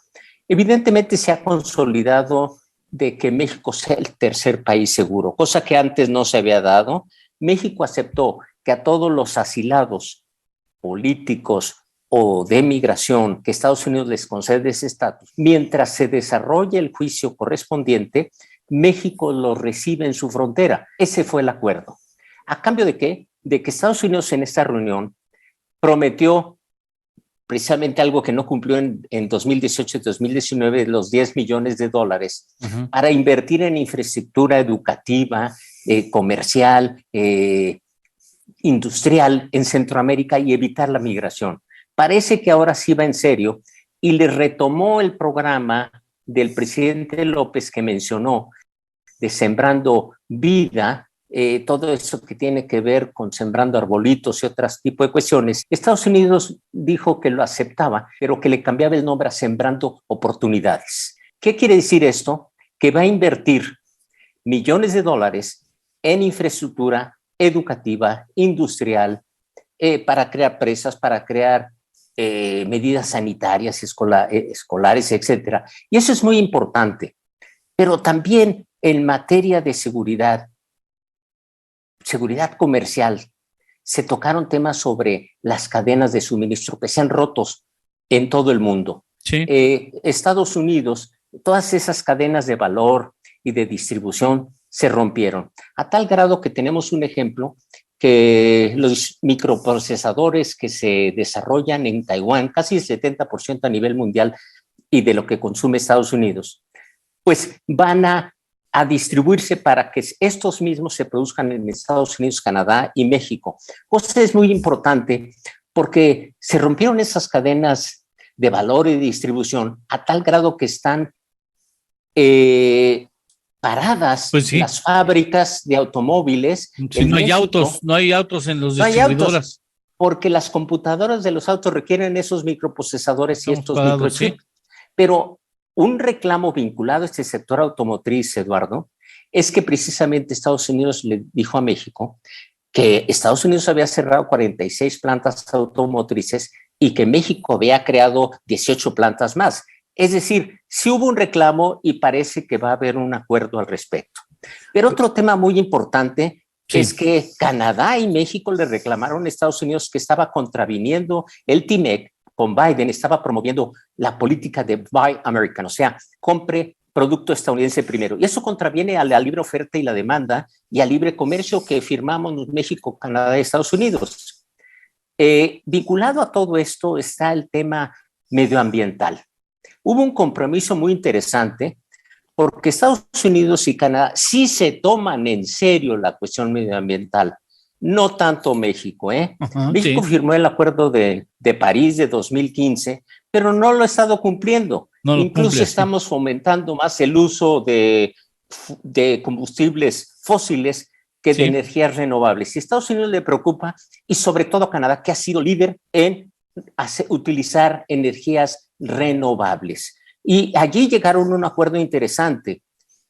Evidentemente se ha consolidado de que México sea el tercer país seguro, cosa que antes no se había dado. México aceptó que a todos los asilados políticos o de migración que Estados Unidos les concede ese estatus, mientras se desarrolle el juicio correspondiente, México los recibe en su frontera. Ese fue el acuerdo. ¿A cambio de qué? De que Estados Unidos en esta reunión prometió precisamente algo que no cumplió en 2018 y 2019, los $10 millones para invertir en infraestructura educativa, comercial, industrial en Centroamérica y evitar la migración. Parece que ahora sí va en serio y le retomó el programa del presidente López que mencionó de Sembrando Vida, todo eso que tiene que ver con sembrando arbolitos y otros tipos de cuestiones. Estados Unidos dijo que lo aceptaba, pero que le cambiaba el nombre a Sembrando Oportunidades. ¿Qué quiere decir esto? Que va a invertir millones de dólares en infraestructura educativa, industrial, para crear presas, para crear medidas sanitarias, escolares, etcétera. Y eso es muy importante. Pero también en materia de seguridad comercial, se tocaron temas sobre las cadenas de suministro que se han roto en todo el mundo. Sí. Estados Unidos, todas esas cadenas de valor y de distribución se rompieron, a tal grado que tenemos un ejemplo que los microprocesadores que se desarrollan en Taiwán, casi el 70% a nivel mundial y de lo que consume Estados Unidos, pues van a distribuirse para que estos mismos se produzcan en Estados Unidos, Canadá y México. Cosa es muy importante porque se rompieron esas cadenas de valor y de distribución a tal grado que están paradas, pues sí, las fábricas de automóviles. Sí, no hay autos en los distribuidores. Porque las computadoras de los autos requieren esos microprocesadores y estos microchips. Sí. Pero un reclamo vinculado a este sector automotriz, Eduardo, es que precisamente Estados Unidos le dijo a México que Estados Unidos había cerrado 46 plantas automotrices y que México había creado 18 plantas más. Es decir, sí hubo un reclamo y parece que va a haber un acuerdo al respecto. Pero otro tema muy importante es que Canadá y México le reclamaron a Estados Unidos que estaba contraviniendo el TMEC con Biden, estaba promoviendo la política de Buy American, o sea, compre producto estadounidense primero. Y eso contraviene a la libre oferta y la demanda y al libre comercio que firmamos México, Canadá y Estados Unidos. Vinculado a todo esto está el tema medioambiental. Hubo un compromiso muy interesante porque Estados Unidos y Canadá sí se toman en serio la cuestión medioambiental, no tanto México. México firmó el Acuerdo de París de 2015, pero no lo ha estado cumpliendo. Incluso estamos fomentando más el uso de combustibles fósiles que de energías renovables. Y a Estados Unidos le preocupa, y sobre todo a Canadá, que ha sido líder en utilizar energías renovables. Y allí llegaron a un acuerdo interesante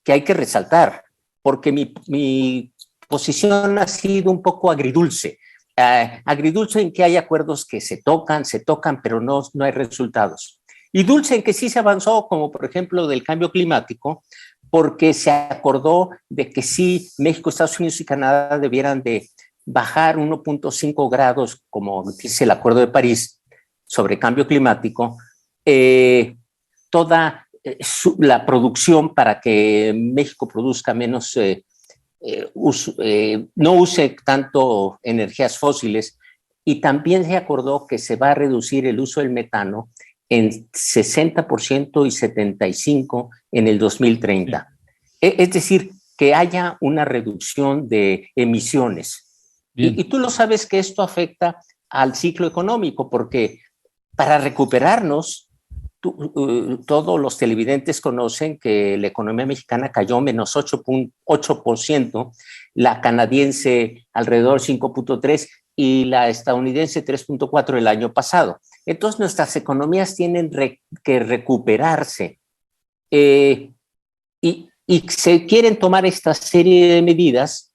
que hay que resaltar, porque mi posición ha sido un poco agridulce, Agridulce en que hay acuerdos que se tocan, pero no hay resultados. Y dulce en que sí se avanzó, como por ejemplo del cambio climático, porque se acordó de que sí, México, Estados Unidos y Canadá debieran de bajar 1.5 grados, como dice el Acuerdo de París sobre cambio climático, toda la producción para que México produzca menos, no use tanto energías fósiles, y también se acordó que se va a reducir el uso del metano en 60% y 75% en el 2030. Es decir, que haya una reducción de emisiones. Y tú lo sabes que esto afecta al ciclo económico, porque para recuperarnos, todos los televidentes conocen que la economía mexicana cayó menos 8%, la canadiense alrededor 5.3% y la estadounidense 3.4% el año pasado. Entonces nuestras economías tienen que recuperarse y se quieren tomar esta serie de medidas,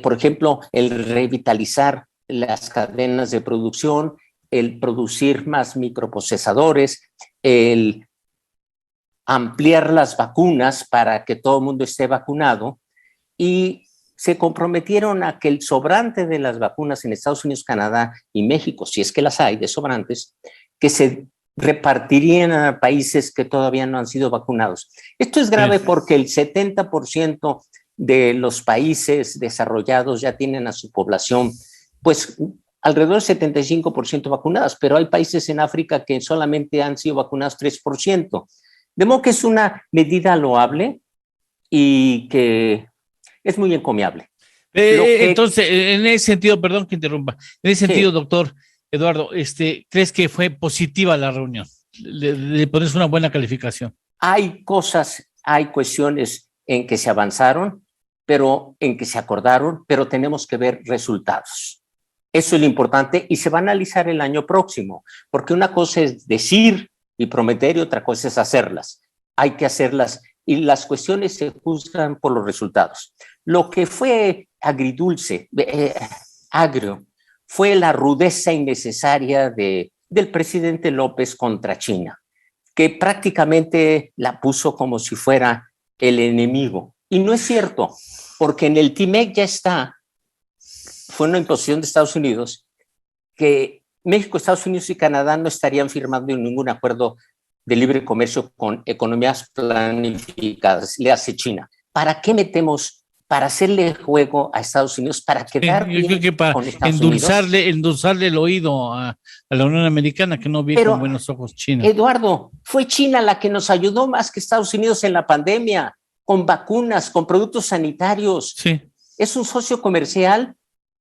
por ejemplo, el revitalizar las cadenas de producción, el producir más microprocesadores, el ampliar las vacunas para que todo el mundo esté vacunado, y se comprometieron a que el sobrante de las vacunas en Estados Unidos, Canadá y México, si es que las hay de sobrantes, que se repartirían a países que todavía no han sido vacunados. Esto es grave porque el 70% de los países desarrollados ya tienen a su población, pues alrededor del 75% vacunadas, pero hay países en África que solamente han sido vacunados 3%. De modo que es una medida loable y que es muy encomiable. Entonces, en ese sentido, perdón que interrumpa, en ese sentido, doctor Eduardo, ¿crees que fue positiva la reunión? ¿Le pones una buena calificación? Hay cuestiones en que se avanzaron, pero en que se acordaron, pero tenemos que ver resultados. Eso es lo importante y se va a analizar el año próximo, porque una cosa es decir y prometer y otra cosa es hacerlas. Hay que hacerlas y las cuestiones se juzgan por los resultados. Lo que fue agrio, fue la rudeza innecesaria del presidente López contra China, que prácticamente la puso como si fuera el enemigo. Y no es cierto, porque en el TIMEC ya está, fue una imposición de Estados Unidos, que México, Estados Unidos y Canadá no estarían firmando ningún acuerdo de libre comercio con economías planificadas, le hace China. ¿Para qué metemos? Para hacerle juego a Estados Unidos, para quedar bien. Yo creo que para endulzarle el oído a la Unión Americana, que no ve con buenos ojos China. Eduardo, fue China la que nos ayudó más que Estados Unidos en la pandemia, con vacunas, con productos sanitarios. Sí. Es un socio comercial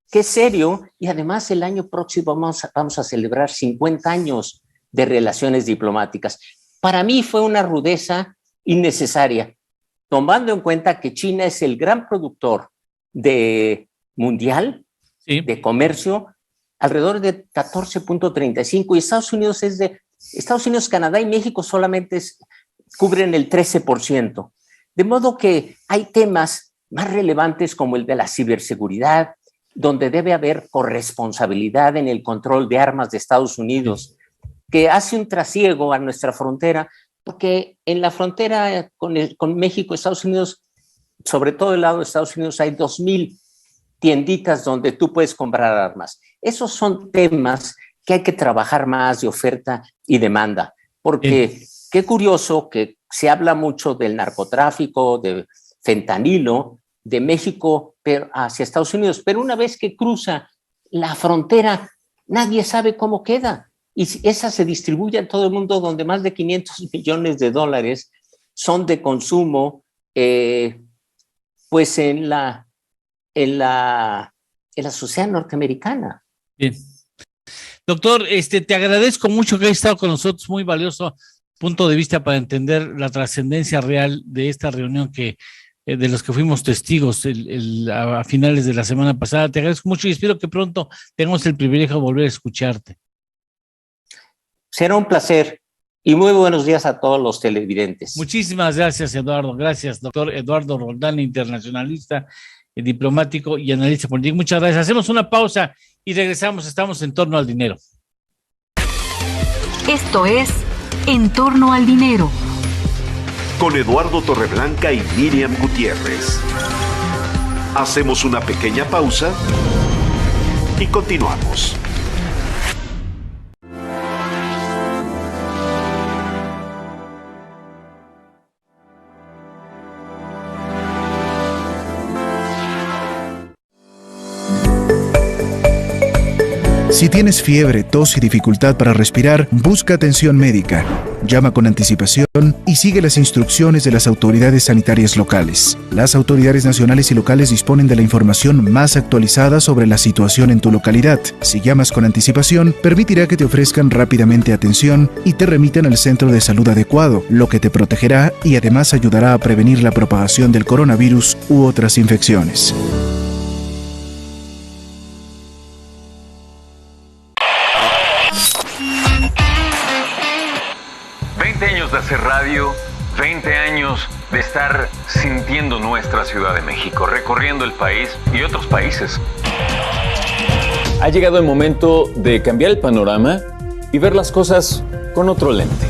que es serio, y además el año próximo vamos a celebrar 50 años de relaciones diplomáticas. Para mí fue una rudeza innecesaria, tomando en cuenta que China es el gran productor mundial de comercio, alrededor de 14.35%, y Estados Unidos, Canadá y México solamente cubren el 13%. De modo que hay temas más relevantes como el de la ciberseguridad, donde debe haber corresponsabilidad en el control de armas de Estados Unidos, que hace un trasiego a nuestra frontera, porque en la frontera con México, Estados Unidos, sobre todo el lado de Estados Unidos, hay 2,000 tienditas donde tú puedes comprar armas. Esos son temas que hay que trabajar más de oferta y demanda, porque qué curioso que se habla mucho del narcotráfico, de fentanilo, de México hacia Estados Unidos, pero una vez que cruza la frontera, nadie sabe cómo queda. Y esa se distribuye en todo el mundo, donde más de $500 millones son de consumo, pues en la sociedad norteamericana. Bien. Doctor, te agradezco mucho que hayas estado con nosotros, muy valioso punto de vista para entender la trascendencia real de esta reunión de los que fuimos testigos a finales de la semana pasada. Te agradezco mucho y espero que pronto tengamos el privilegio de volver a escucharte. Será un placer y muy buenos días a todos los televidentes. Muchísimas gracias, Eduardo. Gracias, doctor Eduardo Roldán, internacionalista, diplomático y analista político. Muchas gracias. Hacemos una pausa y regresamos, estamos en torno al dinero. Esto es En torno al dinero. Con Eduardo Torreblanca y Miriam Gutiérrez. Hacemos una pequeña pausa y continuamos. Si tienes fiebre, tos y dificultad para respirar, busca atención médica. Llama con anticipación y sigue las instrucciones de las autoridades sanitarias locales. Las autoridades nacionales y locales disponen de la información más actualizada sobre la situación en tu localidad. Si llamas con anticipación, permitirá que te ofrezcan rápidamente atención y te remitan al centro de salud adecuado, lo que te protegerá y además ayudará a prevenir la propagación del coronavirus u otras infecciones. De hacer radio, 20 años de estar sintiendo nuestra Ciudad de México, recorriendo el país y otros países. Ha llegado el momento de cambiar el panorama y ver las cosas con otro lente.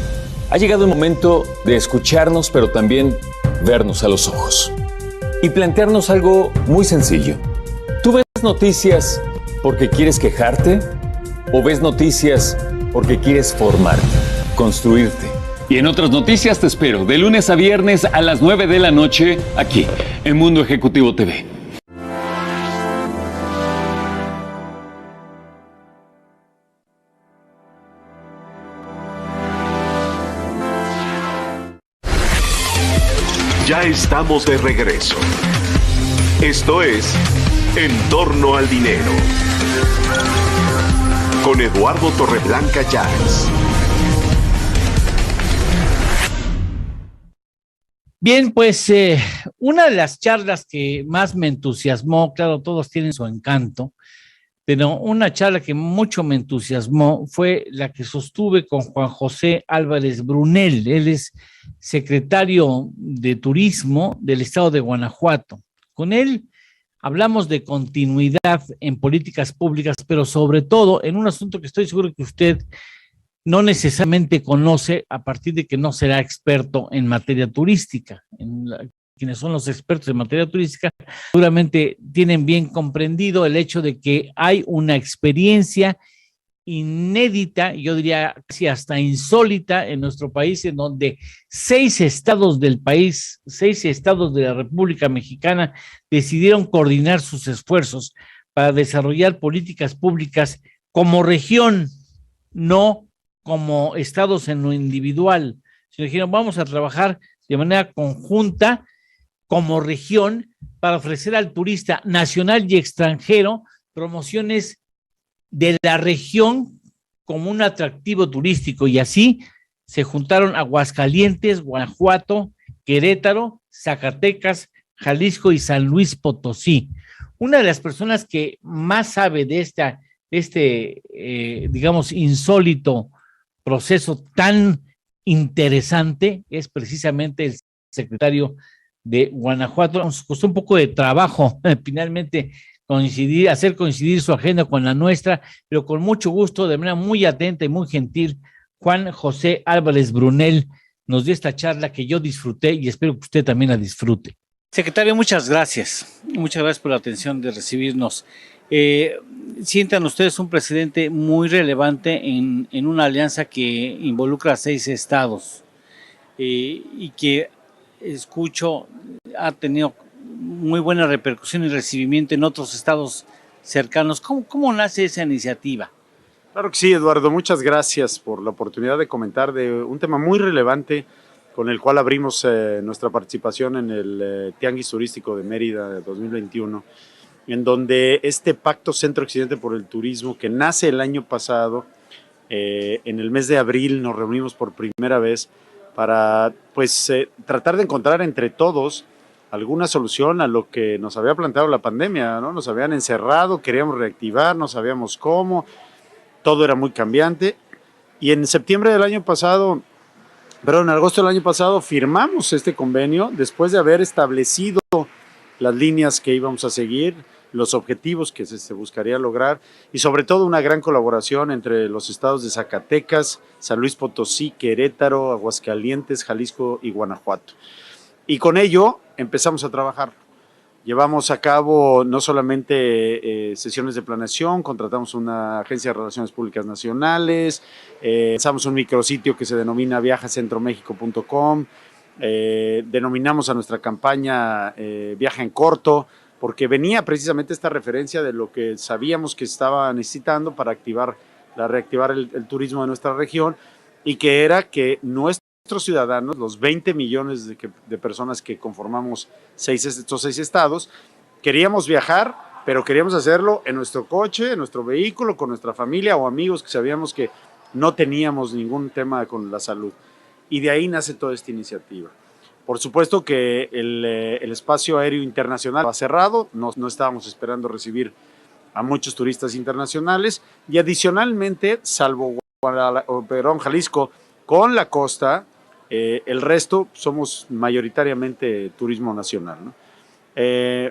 Ha llegado el momento de escucharnos, pero también vernos a los ojos. Y plantearnos algo muy sencillo. ¿Tú ves noticias porque quieres quejarte? ¿O ves noticias porque quieres formarte, construirte? Y en otras noticias te espero de lunes a viernes a las 9 de la noche aquí en Mundo Ejecutivo TV. Ya estamos de regreso. Esto es En torno al dinero. Con Eduardo Torreblanca Llanes. Bien, pues una de las charlas que más me entusiasmó, claro, todos tienen su encanto, pero una charla que mucho me entusiasmó fue la que sostuve con Juan José Álvarez Brunel. Él es secretario de Turismo del estado de Guanajuato. Con él hablamos de continuidad en políticas públicas, pero sobre todo en un asunto que estoy seguro que usted no necesariamente conoce a partir de que no será experto en materia turística. Quienes son los expertos en materia turística seguramente tienen bien comprendido el hecho de que hay una experiencia inédita, yo diría casi hasta insólita en nuestro país, en donde 6 estados del país, 6 estados de la República Mexicana decidieron coordinar sus esfuerzos para desarrollar políticas públicas como región, no como estados en lo individual. Se dijeron, vamos a trabajar de manera conjunta como región para ofrecer al turista nacional y extranjero promociones de la región como un atractivo turístico, y así se juntaron Aguascalientes, Guanajuato, Querétaro, Zacatecas, Jalisco y San Luis Potosí. Una de las personas que más sabe de este digamos, insólito proceso tan interesante es precisamente el secretario de Guanajuato. Nos costó un poco de trabajo finalmente hacer coincidir su agenda con la nuestra, pero con mucho gusto, de manera muy atenta y muy gentil, Juan José Álvarez Brunel nos dio esta charla que yo disfruté y espero que usted también la disfrute. Secretario, muchas gracias. Muchas gracias por la atención de recibirnos. Sientan ustedes un precedente muy relevante en una alianza que involucra a 6 estados y que escucho ha tenido muy buena repercusión y recibimiento en otros estados cercanos. ¿Cómo nace esa iniciativa? Claro que sí, Eduardo, muchas gracias por la oportunidad de comentar de un tema muy relevante con el cual abrimos nuestra participación en el Tianguis Turístico de Mérida de 2021, en donde este Pacto Centro-Occidente por el Turismo, que nace el año pasado, en el mes de abril nos reunimos por primera vez para tratar de encontrar entre todos alguna solución a lo que nos había planteado la pandemia, ¿no? Nos habían encerrado, queríamos reactivar, no sabíamos cómo, todo era muy cambiante, y en agosto del año pasado firmamos este convenio después de haber establecido las líneas que íbamos a seguir, los objetivos que se buscaría lograr y sobre todo una gran colaboración entre los estados de Zacatecas, San Luis Potosí, Querétaro, Aguascalientes, Jalisco y Guanajuato. Y con ello empezamos a trabajar. Llevamos a cabo no solamente sesiones de planeación, contratamos una agencia de relaciones públicas nacionales, lanzamos un micrositio que se denomina viajacentromexico.com, denominamos a nuestra campaña Viaja en Corto, porque venía precisamente esta referencia de lo que sabíamos que estaba necesitando para reactivar el turismo de nuestra región, y que era que nuestros ciudadanos, los 20 millones de personas que conformamos estos 6 estados, queríamos viajar, pero queríamos hacerlo en nuestro coche, en nuestro vehículo, con nuestra familia o amigos que sabíamos que no teníamos ningún tema con la salud. Y de ahí nace toda esta iniciativa. Por supuesto que el espacio aéreo internacional va cerrado, no estábamos esperando recibir a muchos turistas internacionales, y adicionalmente, salvo Jalisco, con la costa, el resto somos mayoritariamente turismo nacional, ¿no?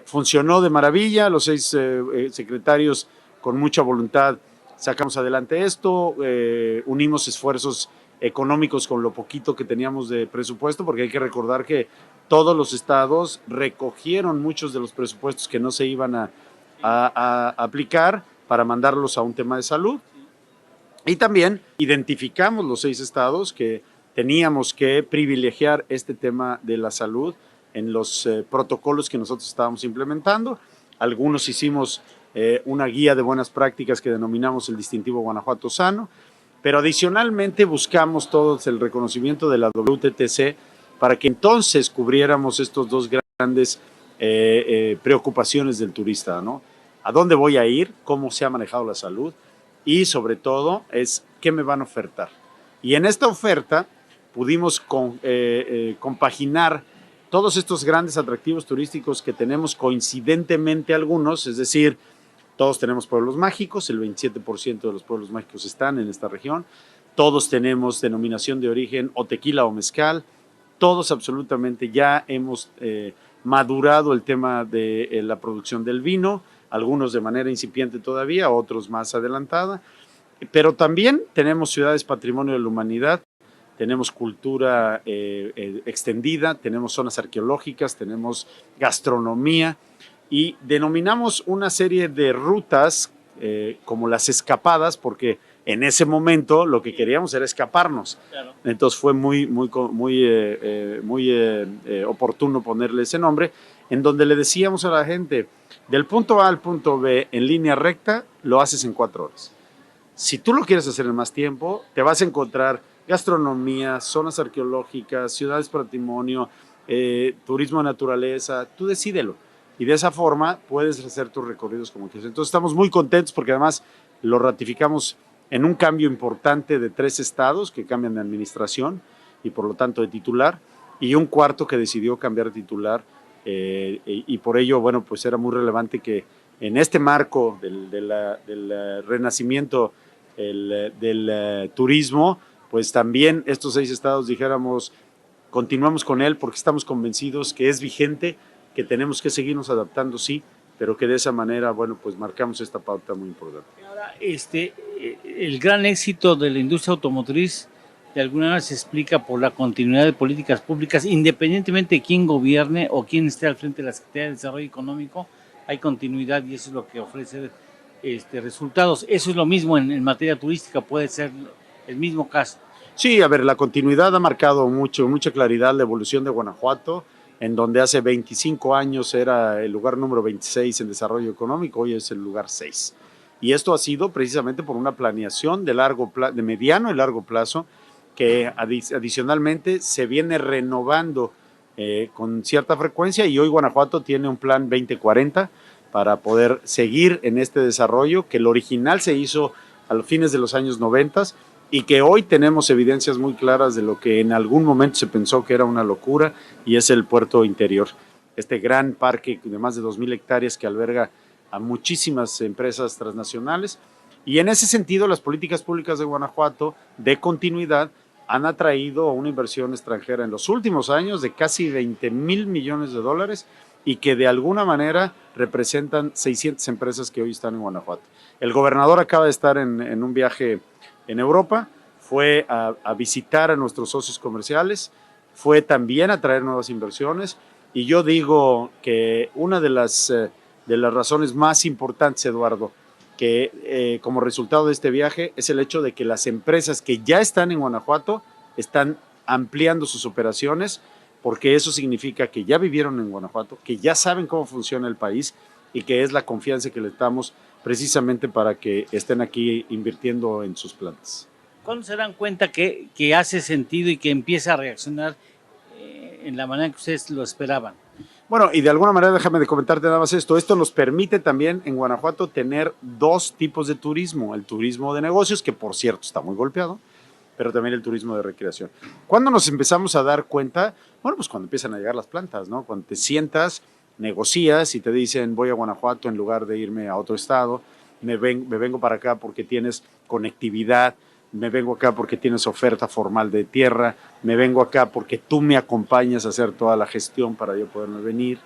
Funcionó de maravilla, los 6 secretarios con mucha voluntad sacamos adelante esto, unimos esfuerzos económicos con lo poquito que teníamos de presupuesto, porque hay que recordar que todos los estados recogieron muchos de los presupuestos que no se iban a aplicar para mandarlos a un tema de salud, y también identificamos los 6 estados que teníamos que privilegiar este tema de la salud en los protocolos que nosotros estábamos implementando. Algunos hicimos una guía de buenas prácticas que denominamos el distintivo Guanajuato Sano, pero adicionalmente buscamos todos el reconocimiento de la WTTC para que entonces cubriéramos estos 2 grandes preocupaciones del turista, ¿no? ¿A dónde voy a ir? ¿Cómo se ha manejado la salud? Y sobre todo es ¿qué me van a ofertar? Y en esta oferta pudimos compaginar todos estos grandes atractivos turísticos que tenemos coincidentemente algunos, es decir, todos tenemos pueblos mágicos, el 27% de los pueblos mágicos están en esta región, todos tenemos denominación de origen o tequila o mezcal, todos absolutamente ya hemos madurado el tema de la producción del vino, algunos de manera incipiente todavía, otros más adelantada, pero también tenemos ciudades patrimonio de la humanidad, tenemos cultura extendida, tenemos zonas arqueológicas, tenemos gastronomía y denominamos una serie de rutas como las escapadas, porque en ese momento lo que queríamos era escaparnos. Claro. Entonces fue muy oportuno ponerle ese nombre, en donde le decíamos a la gente, del punto A al punto B en línea recta, lo haces en 4 horas. Si tú lo quieres hacer en más tiempo, te vas a encontrar gastronomía, zonas arqueológicas, ciudades patrimonio, turismo de naturaleza, tú decídelo. Y de esa forma puedes hacer tus recorridos como quieras. Entonces estamos muy contentos porque además lo ratificamos en un cambio importante de 3 estados que cambian de administración y por lo tanto de titular, y un cuarto que decidió cambiar de titular, y por ello, bueno, pues era muy relevante que en este marco del renacimiento del turismo, pues también estos 6 estados dijéramos, continuamos con él porque estamos convencidos que es vigente, que tenemos que seguirnos adaptando, sí, pero que de esa manera, bueno, pues marcamos esta pauta muy importante. Ahora, el gran éxito de la industria automotriz de alguna manera se explica por la continuidad de políticas públicas, independientemente de quién gobierne o quién esté al frente de la Secretaría de Desarrollo Económico, hay continuidad y eso es lo que ofrece resultados. Eso es lo mismo en materia turística, puede ser el mismo caso. Sí, a ver, la continuidad ha marcado mucha claridad la evolución de Guanajuato, en donde hace 25 años era el lugar número 26 en desarrollo económico, hoy es el lugar 6. Y esto ha sido precisamente por una planeación de mediano y largo plazo, que adicionalmente se viene renovando con cierta frecuencia, y hoy Guanajuato tiene un plan 2040 para poder seguir en este desarrollo, que el original se hizo a los fines de los años 90 y que hoy tenemos evidencias muy claras de lo que en algún momento se pensó que era una locura, y es el puerto interior, este gran parque de más de 2,000 hectáreas que alberga a muchísimas empresas transnacionales. Y en ese sentido, las políticas públicas de Guanajuato de continuidad han atraído una inversión extranjera en los últimos años de casi $20,000 millones, y que de alguna manera representan 600 empresas que hoy están en Guanajuato. El gobernador acaba de estar en un viaje en Europa, fue a visitar a nuestros socios comerciales, fue también a traer nuevas inversiones, y yo digo que una de las razones más importantes, Eduardo, que como resultado de este viaje es el hecho de que las empresas que ya están en Guanajuato están ampliando sus operaciones, porque eso significa que ya vivieron en Guanajuato, que ya saben cómo funciona el país y que es la confianza que les damos precisamente para que estén aquí invirtiendo en sus plantas. ¿Cuándo se dan cuenta que hace sentido y que empieza a reaccionar en la manera que ustedes lo esperaban? Bueno, y de alguna manera déjame de comentarte nada más esto. Esto nos permite también en Guanajuato tener dos tipos de turismo. El turismo de negocios, que por cierto está muy golpeado, pero también el turismo de recreación. ¿Cuándo nos empezamos a dar cuenta? Bueno, pues cuando empiezan a llegar las plantas, ¿no? Cuando te sientas, negocias y te dicen voy a Guanajuato en lugar de irme a otro estado, me vengo para acá porque tienes conectividad, me vengo acá porque tienes oferta formal de tierra, me vengo acá porque tú me acompañas a hacer toda la gestión para yo poderme venir.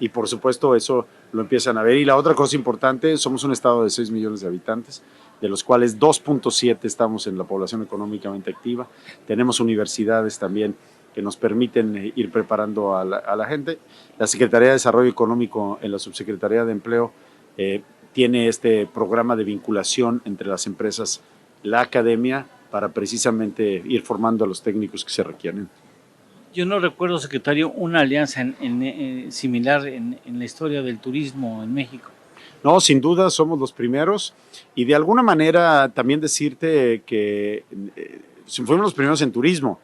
Y por supuesto eso lo empiezan a ver. Y la otra cosa importante, somos un estado de 6 millones de habitantes, de los cuales 2.7 estamos en la población económicamente activa. Tenemos universidades también que nos permiten ir preparando a la gente. La Secretaría de Desarrollo Económico en la Subsecretaría de Empleo tiene este programa de vinculación entre las empresas, la academia, para precisamente ir formando a los técnicos que se requieren. Yo no recuerdo, secretario, una alianza similar en la historia del turismo en México. No, sin duda somos los primeros, y de alguna manera también decirte que fuimos los primeros en turismo,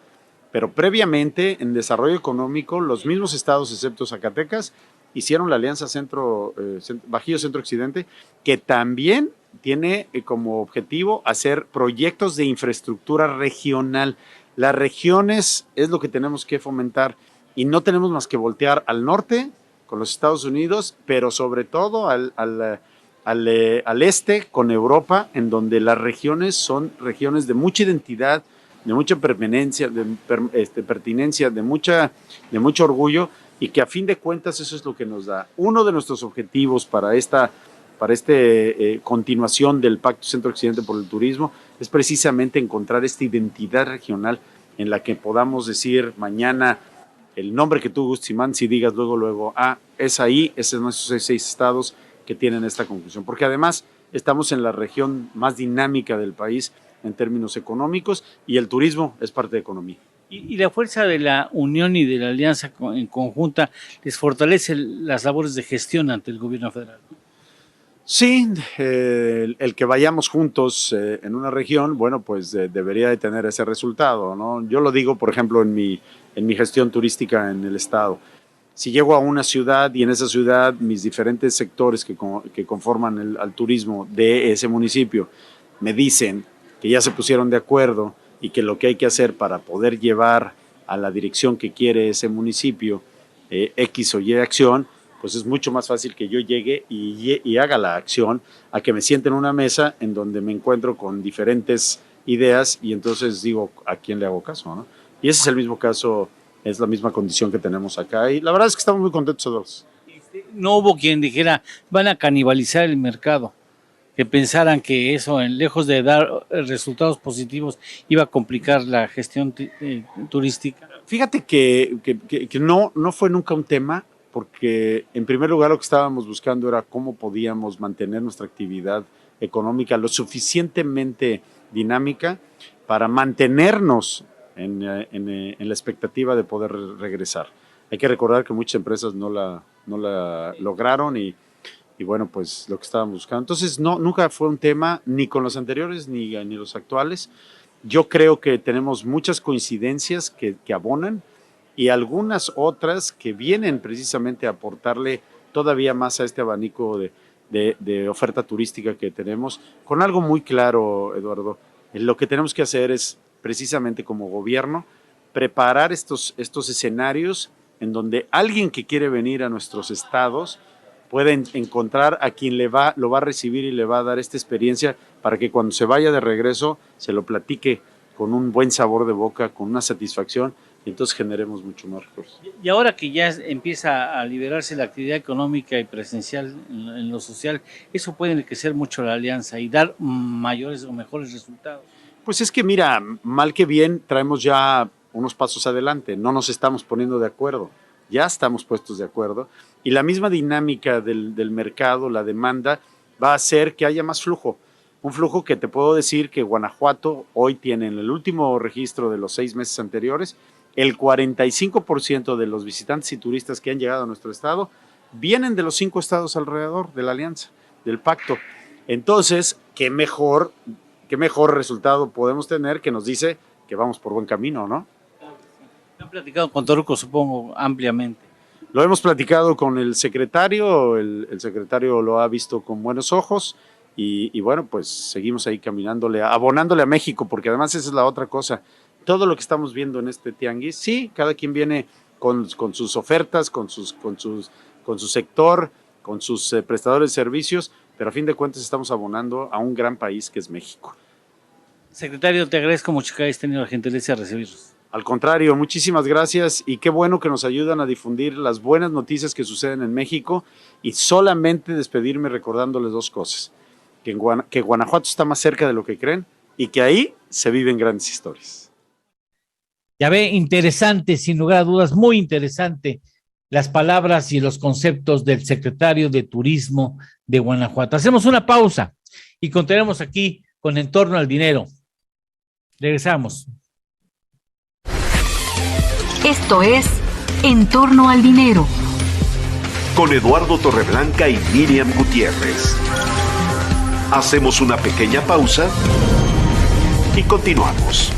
pero previamente en desarrollo económico los mismos estados, excepto Zacatecas, hicieron la alianza Bajío Centro Occidente, que también tiene como objetivo hacer proyectos de infraestructura regional. Las regiones es lo que tenemos que fomentar y no tenemos más que voltear al norte con los Estados Unidos, pero sobre todo al este con Europa, en donde las regiones son regiones de mucha identidad, de mucha pertinencia, de mucho orgullo, y que a fin de cuentas eso es lo que nos da. Uno de nuestros objetivos para esta continuación del Pacto Centro-Occidente por el Turismo es precisamente encontrar esta identidad regional en la que podamos decir mañana el nombre que tú gustes y mandes y digas luego, es ahí, ese es nuestros 6 estados que tienen esta conclusión. Porque además estamos en la región más dinámica del país en términos económicos y el turismo es parte de economía. Y la fuerza de la unión y de la alianza en conjunta les fortalece las labores de gestión ante el gobierno federal. Sí, el que vayamos juntos en una región, bueno, pues debería de tener ese resultado, ¿no? Yo lo digo, por ejemplo, en mi gestión turística en el estado. Si llego a una ciudad y en esa ciudad mis diferentes sectores que conforman al turismo de ese municipio me dicen que ya se pusieron de acuerdo y que lo que hay que hacer para poder llevar a la dirección que quiere ese municipio X o Y acción, pues es mucho más fácil que yo llegue y haga la acción a que me siente en una mesa en donde me encuentro con diferentes ideas y entonces digo, ¿a quién le hago caso, no? Y ese es el mismo caso, es la misma condición que tenemos acá y la verdad es que estamos muy contentos todos. No hubo quien dijera, van a canibalizar el mercado, que pensaran que eso, lejos de dar resultados positivos, iba a complicar la gestión turística. Fíjate que no fue nunca un tema, porque en primer lugar lo que estábamos buscando era cómo podíamos mantener nuestra actividad económica lo suficientemente dinámica para mantenernos en la expectativa de poder regresar. Hay que recordar que muchas empresas no la lograron y bueno, pues lo que estábamos buscando. Entonces, nunca fue un tema ni con los anteriores ni los actuales. Yo creo que tenemos muchas coincidencias que abonan y algunas otras que vienen precisamente a aportarle todavía más a este abanico de oferta turística que tenemos, con algo muy claro, Eduardo. Lo que tenemos que hacer es precisamente como gobierno preparar estos escenarios en donde alguien que quiere venir a nuestros estados puede encontrar a quien lo va a recibir y le va a dar esta experiencia para que cuando se vaya de regreso se lo platique con un buen sabor de boca, con una satisfacción y entonces generemos mucho más recursos. Y ahora que ya empieza a liberarse la actividad económica y presencial en lo social, eso puede enriquecer mucho la alianza y dar mayores o mejores resultados. Pues es que mira, mal que bien, traemos ya unos pasos adelante, no nos estamos poniendo de acuerdo, ya estamos puestos de acuerdo, y la misma dinámica del mercado, la demanda, va a hacer que haya más flujo. Un flujo que te puedo decir que Guanajuato hoy tiene, en el último registro de los 6 meses anteriores, el 45% de los visitantes y turistas que han llegado a nuestro estado vienen de los 5 estados alrededor de la alianza, del pacto. Entonces, qué mejor resultado podemos tener que nos dice que vamos por buen camino, ¿no? Han platicado con Torruco, supongo, ampliamente. Lo hemos platicado con el secretario, el secretario lo ha visto con buenos ojos y bueno, pues seguimos ahí caminándole, abonándole a México, porque además esa es la otra cosa. Todo lo que estamos viendo en este tianguis, sí, cada quien viene con sus ofertas, con su sector, con sus prestadores de servicios, pero a fin de cuentas estamos abonando a un gran país que es México. Secretario, te agradezco mucho que hayas tenido la gentileza de recibirnos. Al contrario, muchísimas gracias y qué bueno que nos ayudan a difundir las buenas noticias que suceden en México y solamente despedirme recordándoles 2 cosas, que Guanajuato está más cerca de lo que creen y que ahí se viven grandes historias. Ya ve, interesante, sin lugar a dudas, muy interesante las palabras y los conceptos del secretario de Turismo de Guanajuato. Hacemos una pausa y continuaremos aquí con En torno al dinero. Regresamos. Esto es En torno al dinero. Con Eduardo Torreblanca y Miriam Gutiérrez. Hacemos una pequeña pausa y continuamos.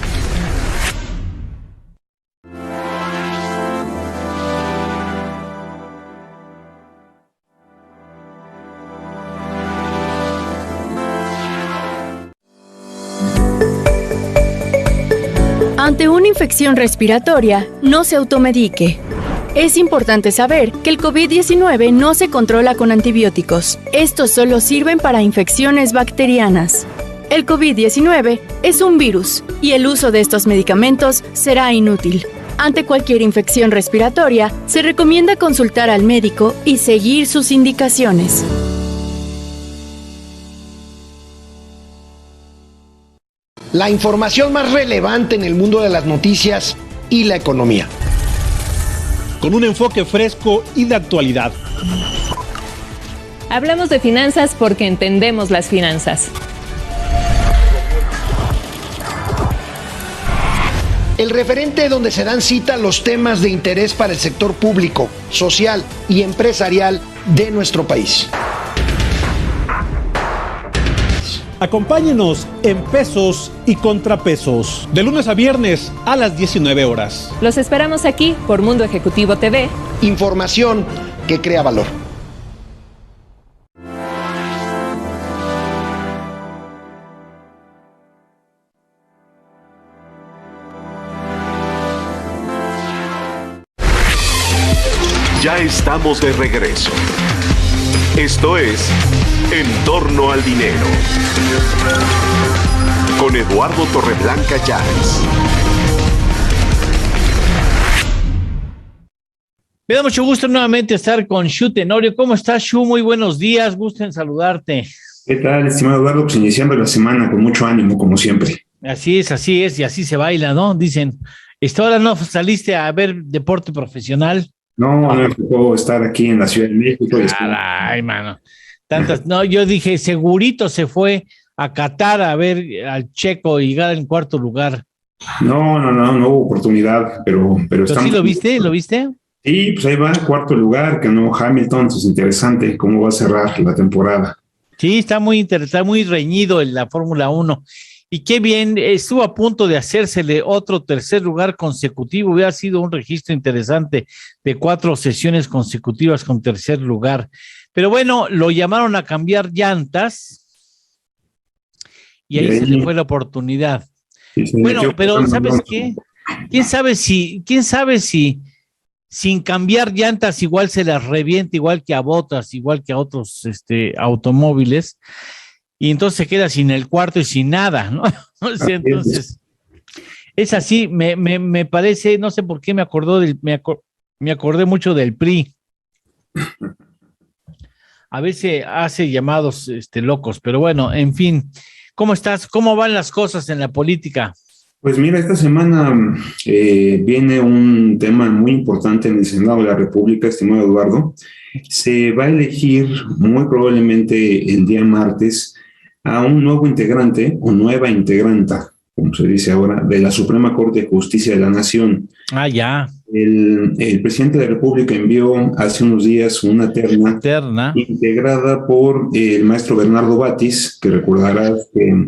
Ante una infección respiratoria, no se automedique. Es importante saber que el COVID-19 no se controla con antibióticos. Estos solo sirven para infecciones bacterianas. El COVID-19 es un virus y el uso de estos medicamentos será inútil. Ante cualquier infección respiratoria, se recomienda consultar al médico y seguir sus indicaciones. La información más relevante en el mundo de las noticias y la economía. Con un enfoque fresco y de actualidad. Hablamos de finanzas porque entendemos las finanzas. El referente donde se dan cita los temas de interés para el sector público, social y empresarial de nuestro país. Acompáñenos en Pesos y Contrapesos, de lunes a viernes a las 19 horas. Los esperamos aquí por Mundo Ejecutivo TV. Información que crea valor. Ya estamos de regreso. Esto es En torno al dinero. Con Eduardo Torreblanca Llanes. Me da mucho gusto nuevamente estar con Shu Tenorio. ¿Cómo estás, Shu? Muy buenos días, gusto en saludarte. ¿Qué tal, estimado Eduardo? Pues iniciando la semana con mucho ánimo, como siempre. Así es, y así se baila, ¿no? Dicen, ¿ahora no saliste a ver deporte profesional? No, me tocó estar aquí en la Ciudad de México. Caray, mano. Tantas, no, yo dije, segurito se fue a Qatar a ver al Checo llegar en cuarto lugar. No hubo oportunidad, pero estamos... ¿Sí lo viste? ¿Lo viste? Sí, pues ahí va, cuarto lugar, ganó Hamilton, es interesante cómo va a cerrar la temporada. Sí, está muy interesante, muy reñido en la Fórmula 1. Y qué bien, estuvo a punto de hacérsele otro tercer lugar consecutivo, hubiera sido un registro interesante de 4 sesiones consecutivas con tercer lugar. Pero bueno, lo llamaron a cambiar llantas y ahí se le fue la oportunidad. Sí, bueno, pero ¿sabes qué? ¿Quién sabe si sin cambiar llantas igual se las revienta, igual que a Bottas, igual que a otros automóviles? Y entonces se queda sin el cuarto y sin nada, ¿no? O sea, entonces, Es así, me parece, no sé por qué me acordé mucho del PRI. A veces hace llamados locos, pero bueno, en fin. ¿Cómo estás? ¿Cómo van las cosas en la política? Pues mira, esta semana viene un tema muy importante en el Senado de la República, estimado Eduardo. Se va a elegir muy probablemente el día martes a un nuevo integrante o nueva integranta, como se dice ahora, de la Suprema Corte de Justicia de la Nación. Ah, ya. El presidente de la República envió hace unos días una terna integrada por el maestro Bernardo Batis, que recordarás que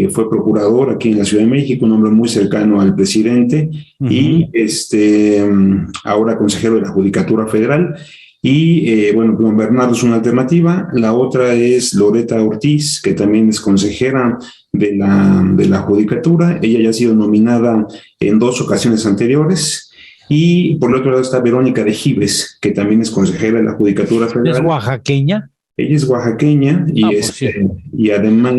fue procurador aquí en la Ciudad de México, un hombre muy cercano al presidente, y ahora consejero de la Judicatura Federal. Y bueno, don Bernardo es una alternativa. La otra es Loreta Ortiz, que también es consejera de la Judicatura. Ella ya ha sido nominada en 2 ocasiones anteriores. Y por el otro lado está Verónica de Gives, que también es consejera de la Judicatura Federal. ¿Es oaxaqueña? Ella es oaxaqueña y, y además,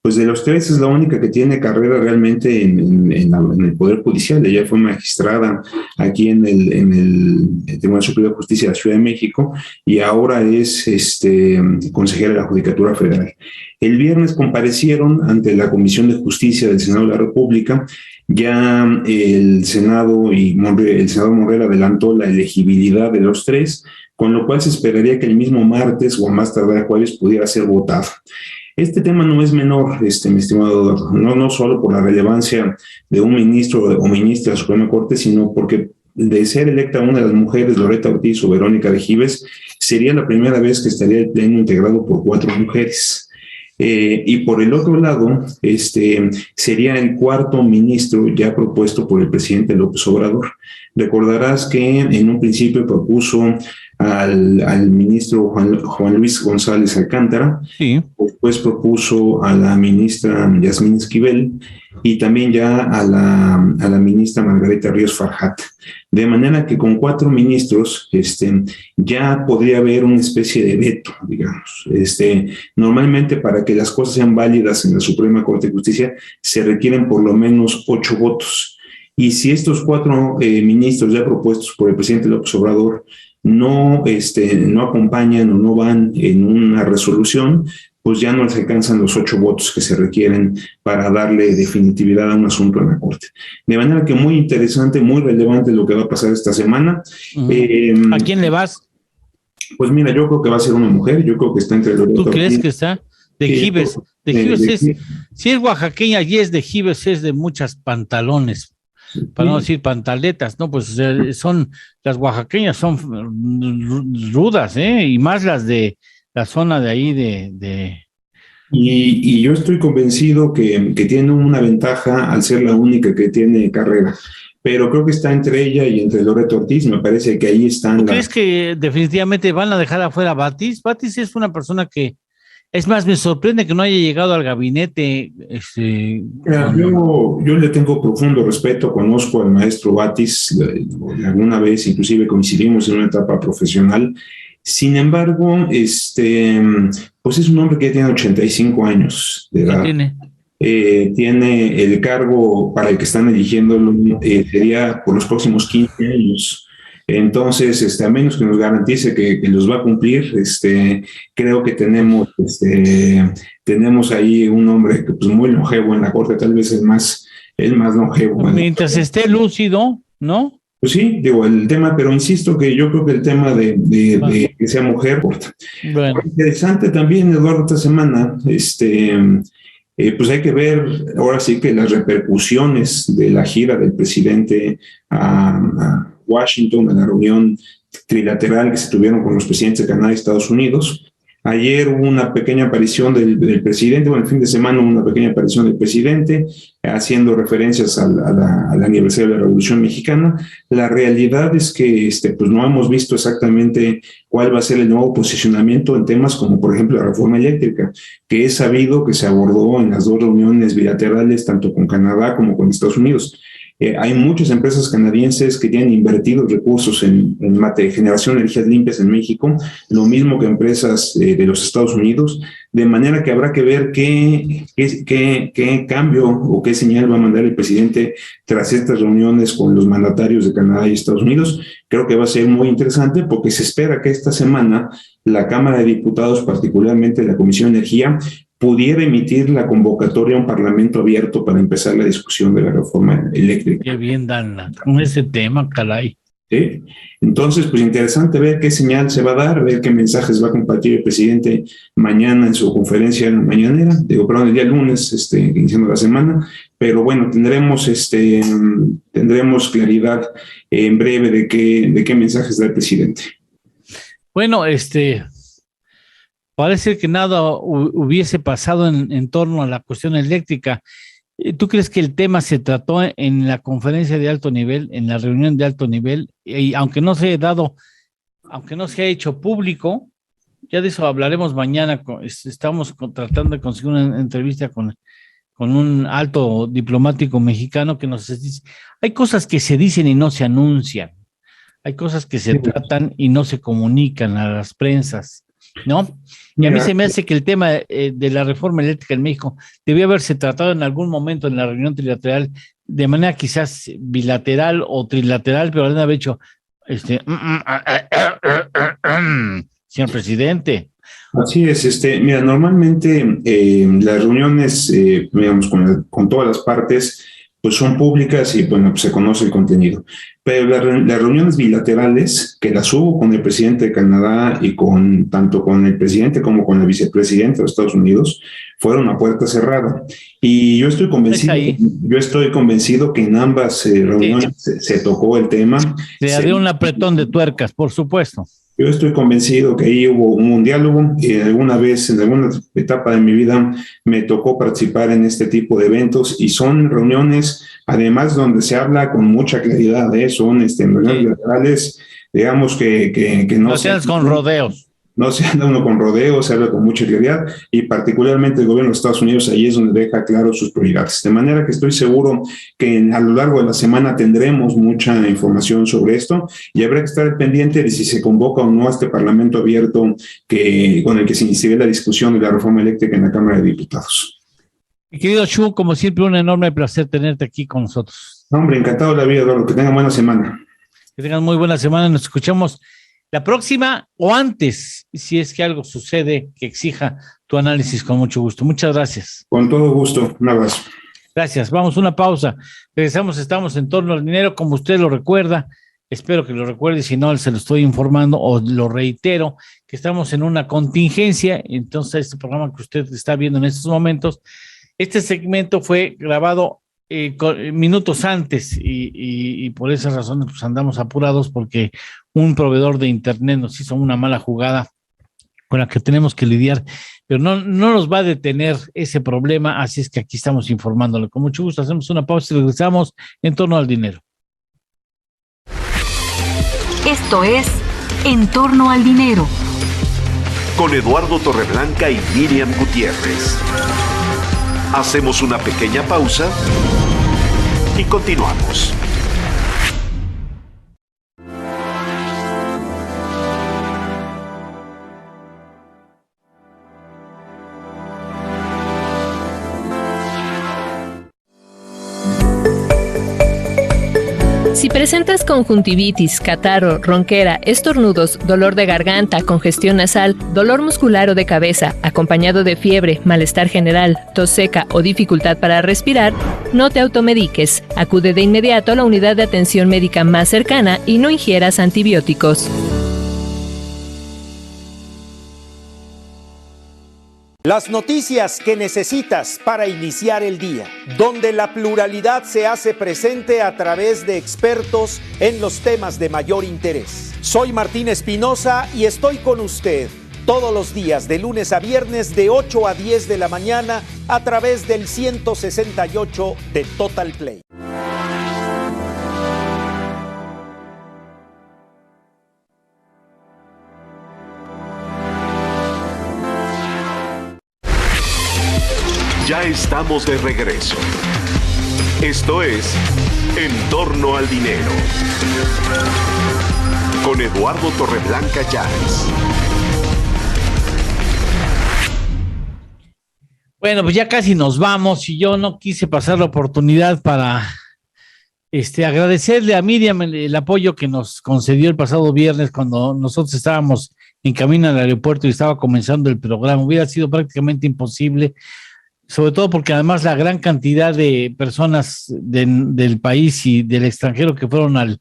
pues de los 3 es la única que tiene carrera realmente en el Poder Judicial. Ella fue magistrada aquí en el Tribunal Superior de Justicia de la Ciudad de México y ahora es consejera de la Judicatura Federal. El viernes comparecieron ante la Comisión de Justicia del Senado de la República. Ya el Senado Monreal adelantó la elegibilidad de los 3, con lo cual se esperaría que el mismo martes o a más tardar jueves pudiera ser votado. Este tema no es menor, mi estimado Eduardo, no solo por la relevancia de un ministro o ministra de la Suprema Corte, sino porque de ser electa una de las mujeres, Loreta Ortiz o Verónica de Gives, sería la primera vez que estaría el pleno integrado por 4 mujeres. Y por el otro lado, sería el 4º ministro ya propuesto por el presidente López Obrador. Recordarás que en un principio propuso al ministro Juan Luis González Alcántara, sí. Después propuso a la ministra Yasmín Esquivel y también ya a la ministra Margarita Ríos Farjat. De manera que con 4 ministros ya podría haber una especie de veto, digamos. Normalmente para que las cosas sean válidas en la Suprema Corte de Justicia se requieren por lo menos 8 votos. Y si estos 4 ministros ya propuestos por el presidente López Obrador no acompañan o no van en una resolución, pues ya no les alcanzan los 8 votos que se requieren para darle definitividad a un asunto en la Corte. De manera que muy interesante, muy relevante lo que va a pasar esta semana. ¿A quién le vas? Pues mira, yo creo que va a ser una mujer, yo creo que está entre los dos. ¿Tú crees que está? De Gives. Si es oaxaqueña y es de Gives, es de muchas pantalones. Para no decir pantaletas, ¿no? Pues las oaxaqueñas son rudas, y más las de la zona de ahí Y yo estoy convencido que tiene una ventaja al ser la única que tiene carrera, pero creo que está entre ella y entre Loreta Ortiz. Me parece que ahí están. ¿Tú crees que definitivamente van a dejar afuera a Batis? Batis es una persona que, es más, me sorprende que no haya llegado al gabinete. Yo le tengo profundo respeto, conozco al maestro Batis, alguna vez inclusive coincidimos en una etapa profesional. Sin embargo, pues es un hombre que ya tiene 85 años de edad. Tiene el cargo para el que están eligiéndolo, sería por los próximos 15 años. Entonces, a menos que nos garantice que los va a cumplir, creo que tenemos ahí un hombre que, pues, muy longevo en la Corte, tal vez el más longevo. Mientras esté lúcido, ¿no? Pues sí, digo, el tema, pero insisto que yo creo que el tema de que sea mujer importa. Bueno. Interesante también, Eduardo, esta semana, pues hay que ver ahora sí que las repercusiones de la gira del presidente a Washington, en la reunión trilateral que se tuvieron con los presidentes de Canadá y Estados Unidos. Ayer hubo una pequeña aparición del presidente, el fin de semana hubo una pequeña aparición del presidente haciendo referencias al aniversario de la Revolución Mexicana. La realidad es que pues no hemos visto exactamente cuál va a ser el nuevo posicionamiento en temas como, por ejemplo, la reforma eléctrica, que es sabido que se abordó en las 2 reuniones bilaterales, tanto con Canadá como con Estados Unidos. Hay muchas empresas canadienses que tienen invertidos recursos en materia de generación de energías limpias en México, lo mismo que empresas de los Estados Unidos, de manera que habrá que ver qué cambio o qué señal va a mandar el presidente tras estas reuniones con los mandatarios de Canadá y Estados Unidos. Creo que va a ser muy interesante porque se espera que esta semana la Cámara de Diputados, particularmente la Comisión de Energía, pudiera emitir la convocatoria a un parlamento abierto para empezar la discusión de la reforma eléctrica. Qué bien dan con ese tema, caray. ¿Sí? Entonces, pues interesante ver qué señal se va a dar, ver qué mensajes va a compartir el presidente mañana en su conferencia mañanera, el día lunes, iniciando la semana, pero bueno, tendremos claridad en breve de qué mensajes da el presidente. Bueno, parece que nada hubiese pasado en torno a la cuestión eléctrica. ¿Tú crees que el tema se trató en la conferencia de alto nivel, en la reunión de alto nivel, y aunque no se ha hecho público, ya de eso hablaremos mañana? Estamos tratando de conseguir una entrevista con un alto diplomático mexicano que nos dice, hay cosas que se dicen y no se anuncian, hay cosas que se tratan y no se comunican a las prensas, ¿no? Y a mí se me hace que el tema de la reforma eléctrica en México debió haberse tratado en algún momento en la reunión trilateral, de manera quizás bilateral o trilateral, pero haber hecho, señor presidente. Así es, mira, normalmente las reuniones, digamos, con todas las partes, pues son públicas y, bueno, pues se conoce el contenido. Pero las reuniones bilaterales, que las hubo con el presidente de Canadá y tanto con el presidente como con el vicepresidente de los Estados Unidos, fueron a puerta cerrada. Y yo estoy convencido que en ambas reuniones se tocó el tema. Se dio un apretón de tuercas, por supuesto. Yo estoy convencido que ahí hubo un diálogo. Alguna vez, en alguna etapa de mi vida, me tocó participar en este tipo de eventos y son reuniones, además, donde se habla con mucha claridad. Son reuniones bilaterales, digamos que no se habla con rodeos. No se anda uno con rodeos, se habla con mucha claridad y particularmente el gobierno de los Estados Unidos ahí es donde deja claro sus prioridades. De manera que estoy seguro que a lo largo de la semana tendremos mucha información sobre esto y habrá que estar pendiente de si se convoca o no a este parlamento abierto con el que se inicie la discusión de la reforma eléctrica en la Cámara de Diputados. Mi querido Chu, como siempre, un enorme placer tenerte aquí con nosotros. Hombre, encantado de la vida, Eduardo. Que tengan buena semana. Que tengan muy buena semana. Nos escuchamos la próxima o antes, si es que algo sucede que exija tu análisis, con mucho gusto. Muchas gracias. Con todo gusto. Un abrazo. Gracias. Vamos a una pausa. Regresamos. Estamos en torno al dinero, como usted lo recuerda. Espero que lo recuerde. Si no, se lo estoy informando o lo reitero, que estamos en una contingencia. Entonces, este programa que usted está viendo en estos momentos, este segmento fue grabado minutos antes y por esa razón pues andamos apurados porque un proveedor de internet nos hizo una mala jugada con la que tenemos que lidiar, pero no nos va a detener ese problema, así es que aquí estamos informándole. Con mucho gusto hacemos una pausa y regresamos en torno al dinero. Esto es En torno al dinero, con Eduardo Torreblanca y Miriam Gutiérrez. Hacemos una pequeña pausa y continuamos. Si presentas conjuntivitis, catarro, ronquera, estornudos, dolor de garganta, congestión nasal, dolor muscular o de cabeza, acompañado de fiebre, malestar general, tos seca o dificultad para respirar, no te automediques. Acude de inmediato a la unidad de atención médica más cercana y no ingieras antibióticos. Las noticias que necesitas para iniciar el día, donde la pluralidad se hace presente a través de expertos en los temas de mayor interés. Soy Martín Espinosa y estoy con usted todos los días de lunes a viernes de 8 a 10 de la mañana a través del 168 de Total Play. Ya estamos de regreso. Esto es En torno al dinero. Con Eduardo Torreblanca Llanes. Bueno, pues ya casi nos vamos y yo no quise pasar la oportunidad para agradecerle a Miriam el apoyo que nos concedió el pasado viernes cuando nosotros estábamos en camino al aeropuerto y estaba comenzando el programa. Hubiera sido prácticamente imposible, sobre todo porque además la gran cantidad de personas del país y del extranjero que fueron al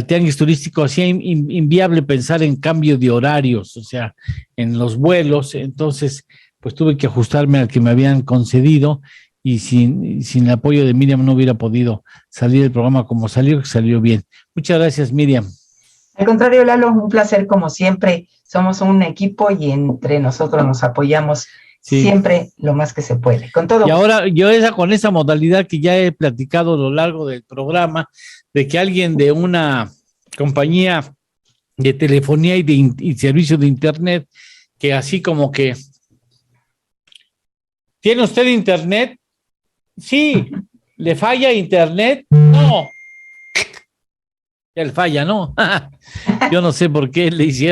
tianguis turístico hacía inviable pensar en cambio de horarios, o sea, en los vuelos. Entonces pues tuve que ajustarme al que me habían concedido y sin el apoyo de Miriam no hubiera podido salir el programa como salió, que salió bien. Muchas gracias, Miriam. Al contrario, Lalo, un placer como siempre. Somos un equipo y entre nosotros nos apoyamos siempre lo más que se puede. Con todo. Y ahora yo con esa modalidad que ya he platicado a lo largo del programa, de que alguien de una compañía de telefonía y servicio de internet, que así como que ¿tiene usted internet? Sí. ¿Le falla internet? No. Ya le falla, ¿no? Yo no sé por qué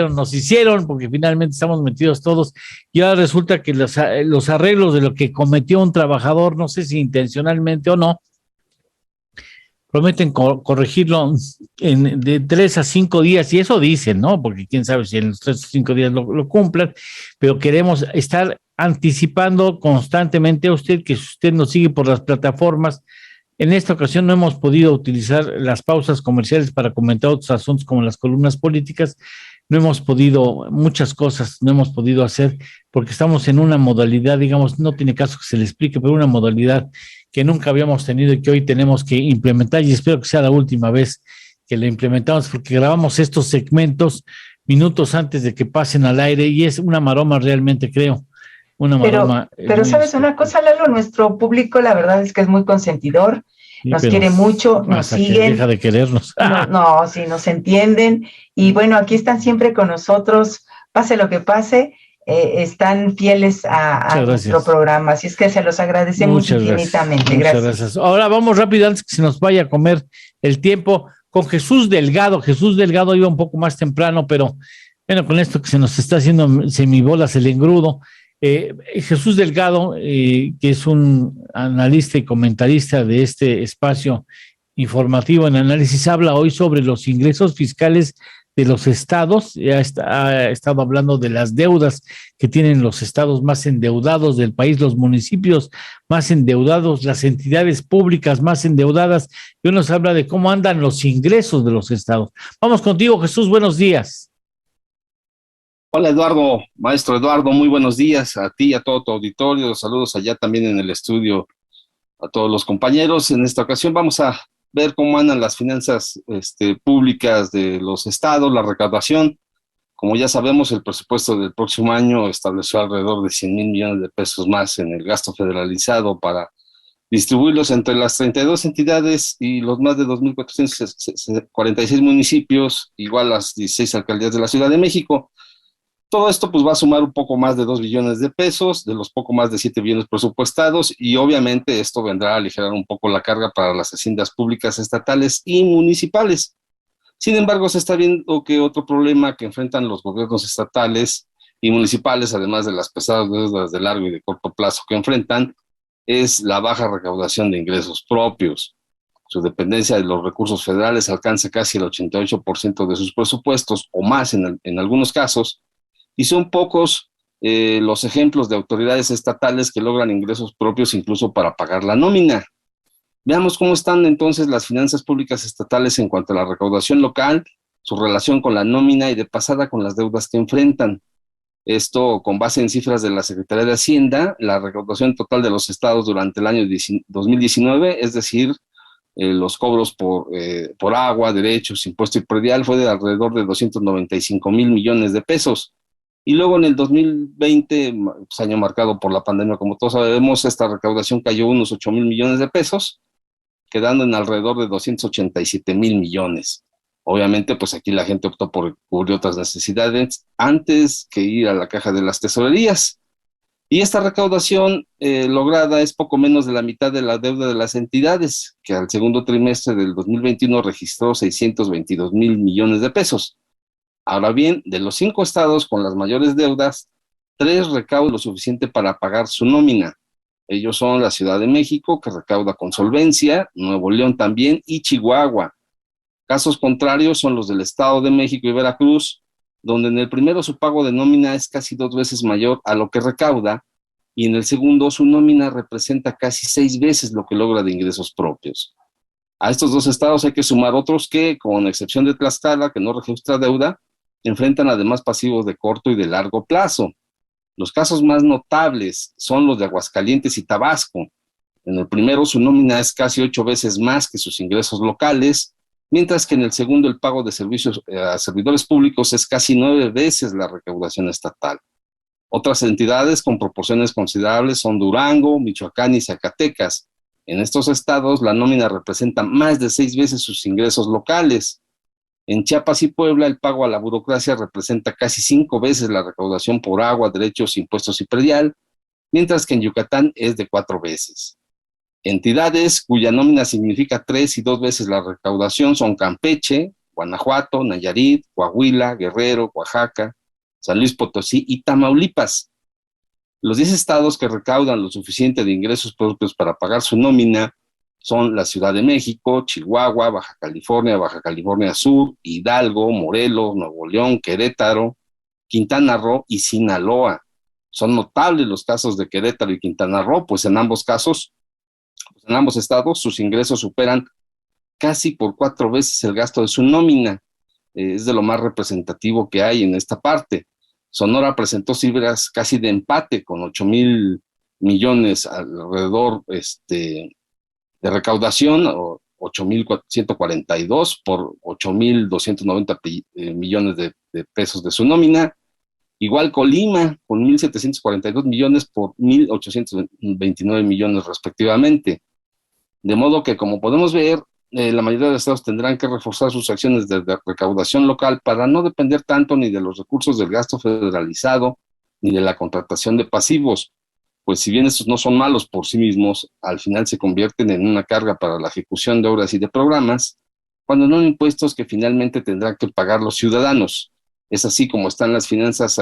nos hicieron, porque finalmente estamos metidos todos. Y ahora resulta que los arreglos de lo que cometió un trabajador, no sé si intencionalmente o no, prometen corregirlo de 3 a 5 días, y eso dicen, ¿no? Porque quién sabe si en los 3 o 5 días lo cumplan, pero queremos estar anticipando constantemente a usted, que si usted nos sigue por las plataformas. En esta ocasión no hemos podido utilizar las pausas comerciales para comentar otros asuntos como las columnas políticas, muchas cosas no hemos podido hacer porque estamos en una modalidad, digamos, no tiene caso que se le explique, pero una modalidad que nunca habíamos tenido y que hoy tenemos que implementar, y espero que sea la última vez que la implementamos, porque grabamos estos segmentos minutos antes de que pasen al aire y es una maroma realmente, creo. Una maroma. Pero sabes una cosa, Lalo, nuestro público la verdad es que es muy consentidor, nos quiere mucho, nos siguen. Deja de querernos. Sí, nos entienden y bueno, aquí están siempre con nosotros, pase lo que pase, están fieles a nuestro programa, así es que se los agradecemos infinitamente. Muchas gracias. Ahora vamos rápido antes que se nos vaya a comer el tiempo con Jesús Delgado. Jesús Delgado iba un poco más temprano, pero bueno, con esto que se nos está haciendo semibolas el engrudo. Jesús Delgado, que es un analista y comentarista de este espacio informativo en análisis, habla hoy sobre los ingresos fiscales de los estados. Ha estado hablando de las deudas que tienen los estados más endeudados del país, los municipios más endeudados, las entidades públicas más endeudadas, y hoy nos habla de cómo andan los ingresos de los estados. Vamos contigo, Jesús, buenos días. Hola Eduardo, maestro Eduardo, muy buenos días a ti y a todo tu auditorio. Saludos allá también en el estudio a todos los compañeros. En esta ocasión vamos a ver cómo andan las finanzas públicas de los estados, la recaudación. Como ya sabemos, el presupuesto del próximo año estableció alrededor de 100,000 millones de pesos más en el gasto federalizado para distribuirlos entre las 32 entidades y los más de 2,446 municipios, igual las 16 alcaldías de la Ciudad de México. Todo esto pues va a sumar un poco más de 2 billones de pesos, de los poco más de 7 billones presupuestados, y obviamente esto vendrá a aligerar un poco la carga para las haciendas públicas estatales y municipales. Sin embargo, se está viendo que otro problema que enfrentan los gobiernos estatales y municipales, además de las pesadas deudas de largo y de corto plazo que enfrentan, es la baja recaudación de ingresos propios. Su dependencia de los recursos federales alcanza casi el 88% de sus presupuestos, o más en algunos casos, y son pocos los ejemplos de autoridades estatales que logran ingresos propios incluso para pagar la nómina. Veamos cómo están entonces las finanzas públicas estatales en cuanto a la recaudación local, su relación con la nómina y de pasada con las deudas que enfrentan. Esto con base en cifras de la Secretaría de Hacienda, la recaudación total de los estados durante el año 2019, es decir, los cobros por agua, derechos, impuesto y predial, fue de alrededor de 295,000 millones de pesos. Y luego en el 2020, pues año marcado por la pandemia, como todos sabemos, esta recaudación cayó unos 8,000 millones de pesos, quedando en alrededor de 287,000 millones. Obviamente, pues aquí la gente optó por cubrir otras necesidades antes que ir a la caja de las tesorerías. Y esta recaudación lograda es poco menos de la mitad de la deuda de las entidades, que al segundo trimestre del 2021 registró 622,000 millones de pesos. Ahora bien, de los 5 estados con las mayores deudas, 3 recaudan lo suficiente para pagar su nómina. Ellos son la Ciudad de México, que recauda con solvencia, Nuevo León también, y Chihuahua. Casos contrarios son los del Estado de México y Veracruz, donde en el primero su pago de nómina es casi 2 veces mayor a lo que recauda, y en el segundo su nómina representa casi 6 veces lo que logra de ingresos propios. A estos 2 estados hay que sumar otros que, con excepción de Tlaxcala, que no registra deuda, enfrentan además pasivos de corto y de largo plazo. Los casos más notables son los de Aguascalientes y Tabasco. En el primero su nómina es casi 8 veces más que sus ingresos locales, mientras que en el segundo el pago de servicios a servidores públicos es casi 9 veces la recaudación estatal. Otras entidades con proporciones considerables son Durango, Michoacán y Zacatecas. En estos estados la nómina representa más de 6 veces sus ingresos locales. En Chiapas y Puebla el pago a la burocracia representa casi 5 veces la recaudación por agua, derechos, impuestos y predial, mientras que en Yucatán es de 4 veces. Entidades cuya nómina significa 3 y 2 veces la recaudación son Campeche, Guanajuato, Nayarit, Coahuila, Guerrero, Oaxaca, San Luis Potosí y Tamaulipas. Los 10 estados que recaudan lo suficiente de ingresos propios para pagar su nómina son la Ciudad de México, Chihuahua, Baja California Sur, Hidalgo, Morelos, Nuevo León, Querétaro, Quintana Roo y Sinaloa. Son notables los casos de Querétaro y Quintana Roo, pues en ambos estados sus ingresos superan casi por 4 veces el gasto de su nómina. Es de lo más representativo que hay en esta parte. Sonora presentó cifras casi de empate con 8,000 millones alrededor de recaudación, o 8,142 por 8,290 millones de pesos de su nómina. Igual Colima, con 1,742 millones por 1,829 millones respectivamente. De modo que, como podemos ver, la mayoría de los estados tendrán que reforzar sus acciones de recaudación local para no depender tanto ni de los recursos del gasto federalizado ni de la contratación de pasivos, pues si bien estos no son malos por sí mismos, al final se convierten en una carga para la ejecución de obras y de programas, cuando no impuestos que finalmente tendrán que pagar los ciudadanos. Es así como están las finanzas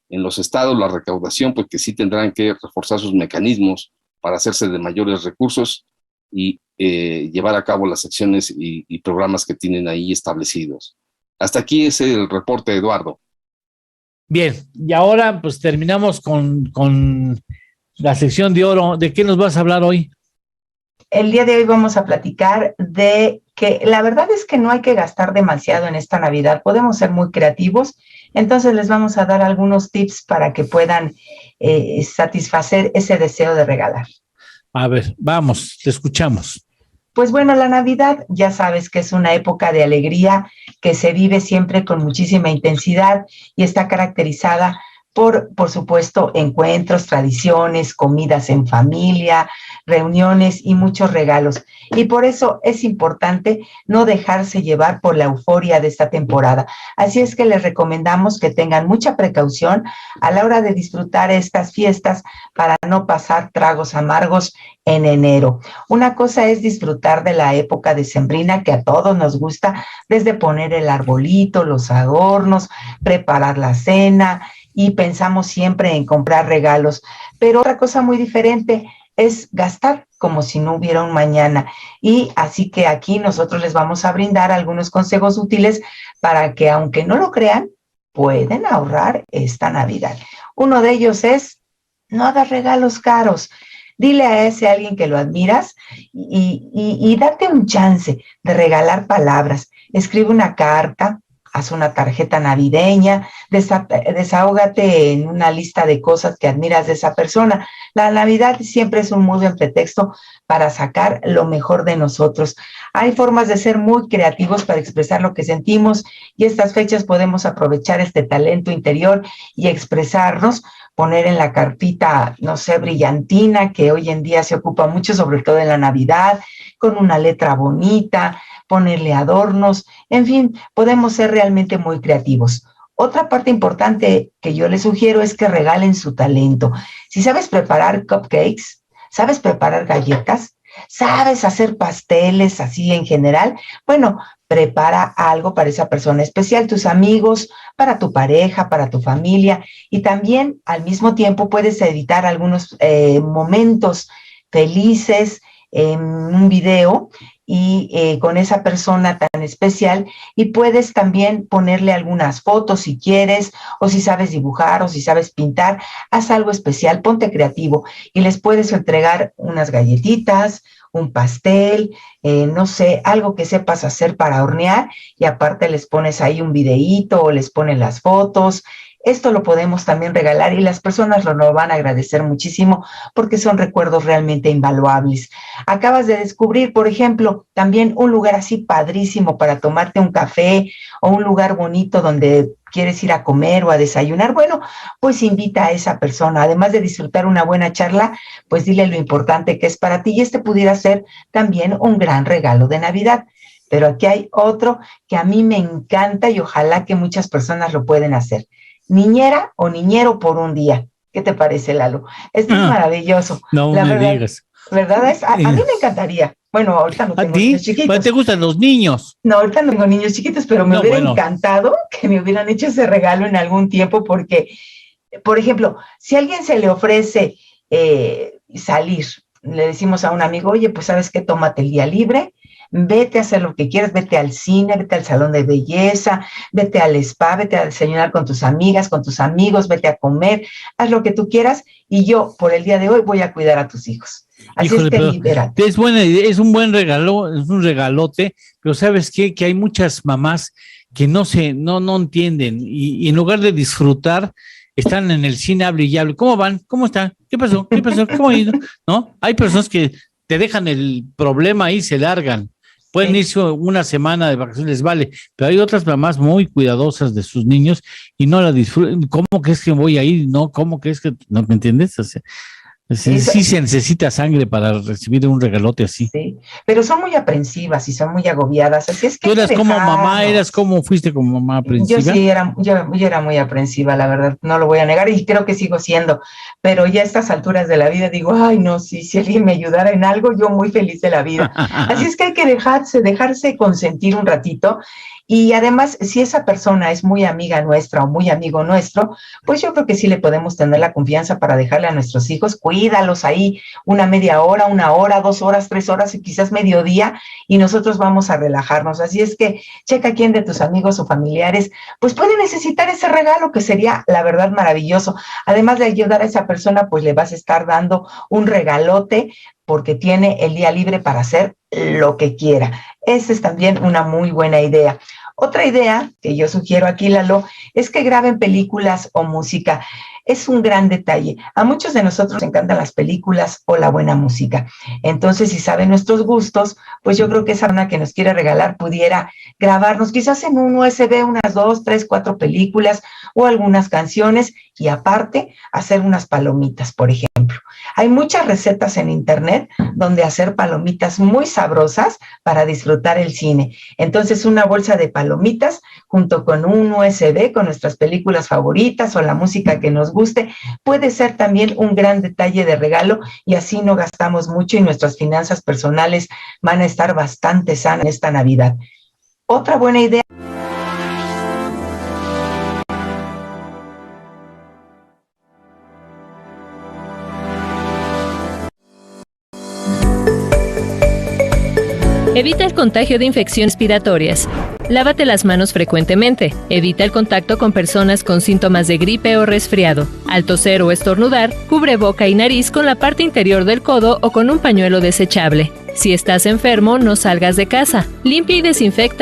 en los estados, la recaudación, pues que sí tendrán que reforzar sus mecanismos para hacerse de mayores recursos y llevar a cabo las acciones y programas que tienen ahí establecidos. Hasta aquí es el reporte, Eduardo. Bien, y ahora pues terminamos con la sección de oro. ¿De qué nos vas a hablar hoy? El día de hoy vamos a platicar de que la verdad es que no hay que gastar demasiado en esta Navidad, podemos ser muy creativos, entonces les vamos a dar algunos tips para que puedan satisfacer ese deseo de regalar. A ver, vamos, te escuchamos. Pues bueno, la Navidad ya sabes que es una época de alegría que se vive siempre con muchísima intensidad y está caracterizada por supuesto, encuentros, tradiciones, comidas en familia, reuniones y muchos regalos. Y por eso es importante no dejarse llevar por la euforia de esta temporada. Así es que les recomendamos que tengan mucha precaución a la hora de disfrutar estas fiestas para no pasar tragos amargos en enero. Una cosa es disfrutar de la época decembrina que a todos nos gusta, desde poner el arbolito, los adornos, preparar la cena, y pensamos siempre en comprar regalos, pero otra cosa muy diferente es gastar como si no hubiera un mañana, y así que aquí nosotros les vamos a brindar algunos consejos útiles para que, aunque no lo crean, pueden ahorrar esta Navidad. Uno de ellos es: no hagas regalos caros. Dile a ese alguien que lo admiras y date un chance de regalar palabras. Escribe una carta, haz una tarjeta navideña, desahógate en una lista de cosas que admiras de esa persona. La Navidad siempre es un muy buen pretexto para sacar lo mejor de nosotros. Hay formas de ser muy creativos para expresar lo que sentimos, y estas fechas podemos aprovechar este talento interior y expresarnos, poner en la cartita, no sé, brillantina, que hoy en día se ocupa mucho, sobre todo en la Navidad, con una letra bonita, ponerle adornos, en fin, podemos ser realmente muy creativos. Otra parte importante que yo les sugiero es que regalen su talento. Si sabes preparar cupcakes, sabes preparar galletas, sabes hacer pasteles así en general, bueno, prepara algo para esa persona especial, tus amigos, para tu pareja, para tu familia, y también al mismo tiempo puedes editar algunos momentos felices en un video y con esa persona tan especial, y puedes también ponerle algunas fotos si quieres, o si sabes dibujar, o si sabes pintar, haz algo especial, ponte creativo, y les puedes entregar unas galletitas, un pastel, no sé, algo que sepas hacer para hornear, y aparte les pones ahí un videíto o les pones las fotos. Esto lo podemos también regalar y las personas lo van a agradecer muchísimo porque son recuerdos realmente invaluables. Acabas de descubrir, por ejemplo, también un lugar así padrísimo para tomarte un café o un lugar bonito donde quieres ir a comer o a desayunar. Bueno, pues invita a esa persona. Además de disfrutar una buena charla, pues dile lo importante que es para ti, y este pudiera ser también un gran regalo de Navidad. Pero aquí hay otro que a mí me encanta y ojalá que muchas personas lo pueden hacer. Niñera o niñero por un día. ¿Qué te parece, Lalo? Esto es maravilloso. No me digas. ¿Verdad? A mí me encantaría. Bueno, ahorita no tengo niños chiquitos. ¿Te gustan los niños? No, ahorita no tengo niños chiquitos, pero me hubiera encantado que me hubieran hecho ese regalo en algún tiempo porque, por ejemplo, si a alguien se le ofrece salir, le decimos a un amigo, oye, pues ¿sabes qué? Tómate el día libre, vete a hacer lo que quieras, vete al cine, vete al salón de belleza, vete al spa, vete a desayunar con tus amigas, con tus amigos, vete a comer, haz lo que tú quieras y yo por el día de hoy voy a cuidar a tus hijos. Así es que libérate. Es buena idea, es un buen regalo, es un regalote, pero ¿sabes qué? Que hay muchas mamás que no entienden y en lugar de disfrutar están en el cine, hable y hable. ¿Cómo van? ¿Cómo están? ¿Qué pasó? ¿Cómo ha ido? ¿No? Hay personas que te dejan el problema ahí y se largan. Pueden irse una semana de vacaciones, les vale, pero hay otras mamás muy cuidadosas de sus niños y no la disfrutan. ¿Cómo que es que voy a ir? No, ¿cómo que es que no me entiendes? O sea, sí se necesita sangre para recibir un regalote así. Sí, pero son muy aprensivas y son muy agobiadas, así es que ¿Tú eras como mamá? ¿Fuiste como mamá aprensiva? Yo sí yo era muy aprensiva, la verdad, no lo voy a negar y creo que sigo siendo, pero ya a estas alturas de la vida digo, ay no, si alguien me ayudara en algo, yo muy feliz de la vida. Así es que hay que dejarse consentir un ratito. Y además, si esa persona es muy amiga nuestra o muy amigo nuestro, pues yo creo que sí le podemos tener la confianza para dejarle a nuestros hijos, cuídalos ahí una media hora, 1 hora, 2 horas, 3 horas y quizás mediodía, y nosotros vamos a relajarnos. Así es que checa quién de tus amigos o familiares pues puede necesitar ese regalo que sería, la verdad, maravilloso. Además de ayudar a esa persona, pues le vas a estar dando un regalote porque tiene el día libre para hacer lo que quiera. Esa es también una muy buena idea. Otra idea que yo sugiero aquí, Lalo, es que graben películas o música. Es un gran detalle. A muchos de nosotros nos encantan las películas o la buena música. Entonces, si saben nuestros gustos, pues yo creo que esa persona que nos quiere regalar pudiera grabarnos quizás en un USB unas 2, 3, 4 películas o algunas canciones y aparte hacer unas palomitas, por ejemplo. Hay muchas recetas en internet donde hacer palomitas muy sabrosas para disfrutar el cine. Entonces, una bolsa de palomitas junto con un USB con nuestras películas favoritas o la música que nos guste, puede ser también un gran detalle de regalo y así no gastamos mucho y nuestras finanzas personales van a estar bastante sanas en esta Navidad. Otra buena idea. Evita el contagio de infecciones respiratorias. Lávate las manos frecuentemente. Evita el contacto con personas con síntomas de gripe o resfriado. Al toser o estornudar, cubre boca y nariz con la parte interior del codo o con un pañuelo desechable. Si estás enfermo, no salgas de casa. Limpia y desinfecta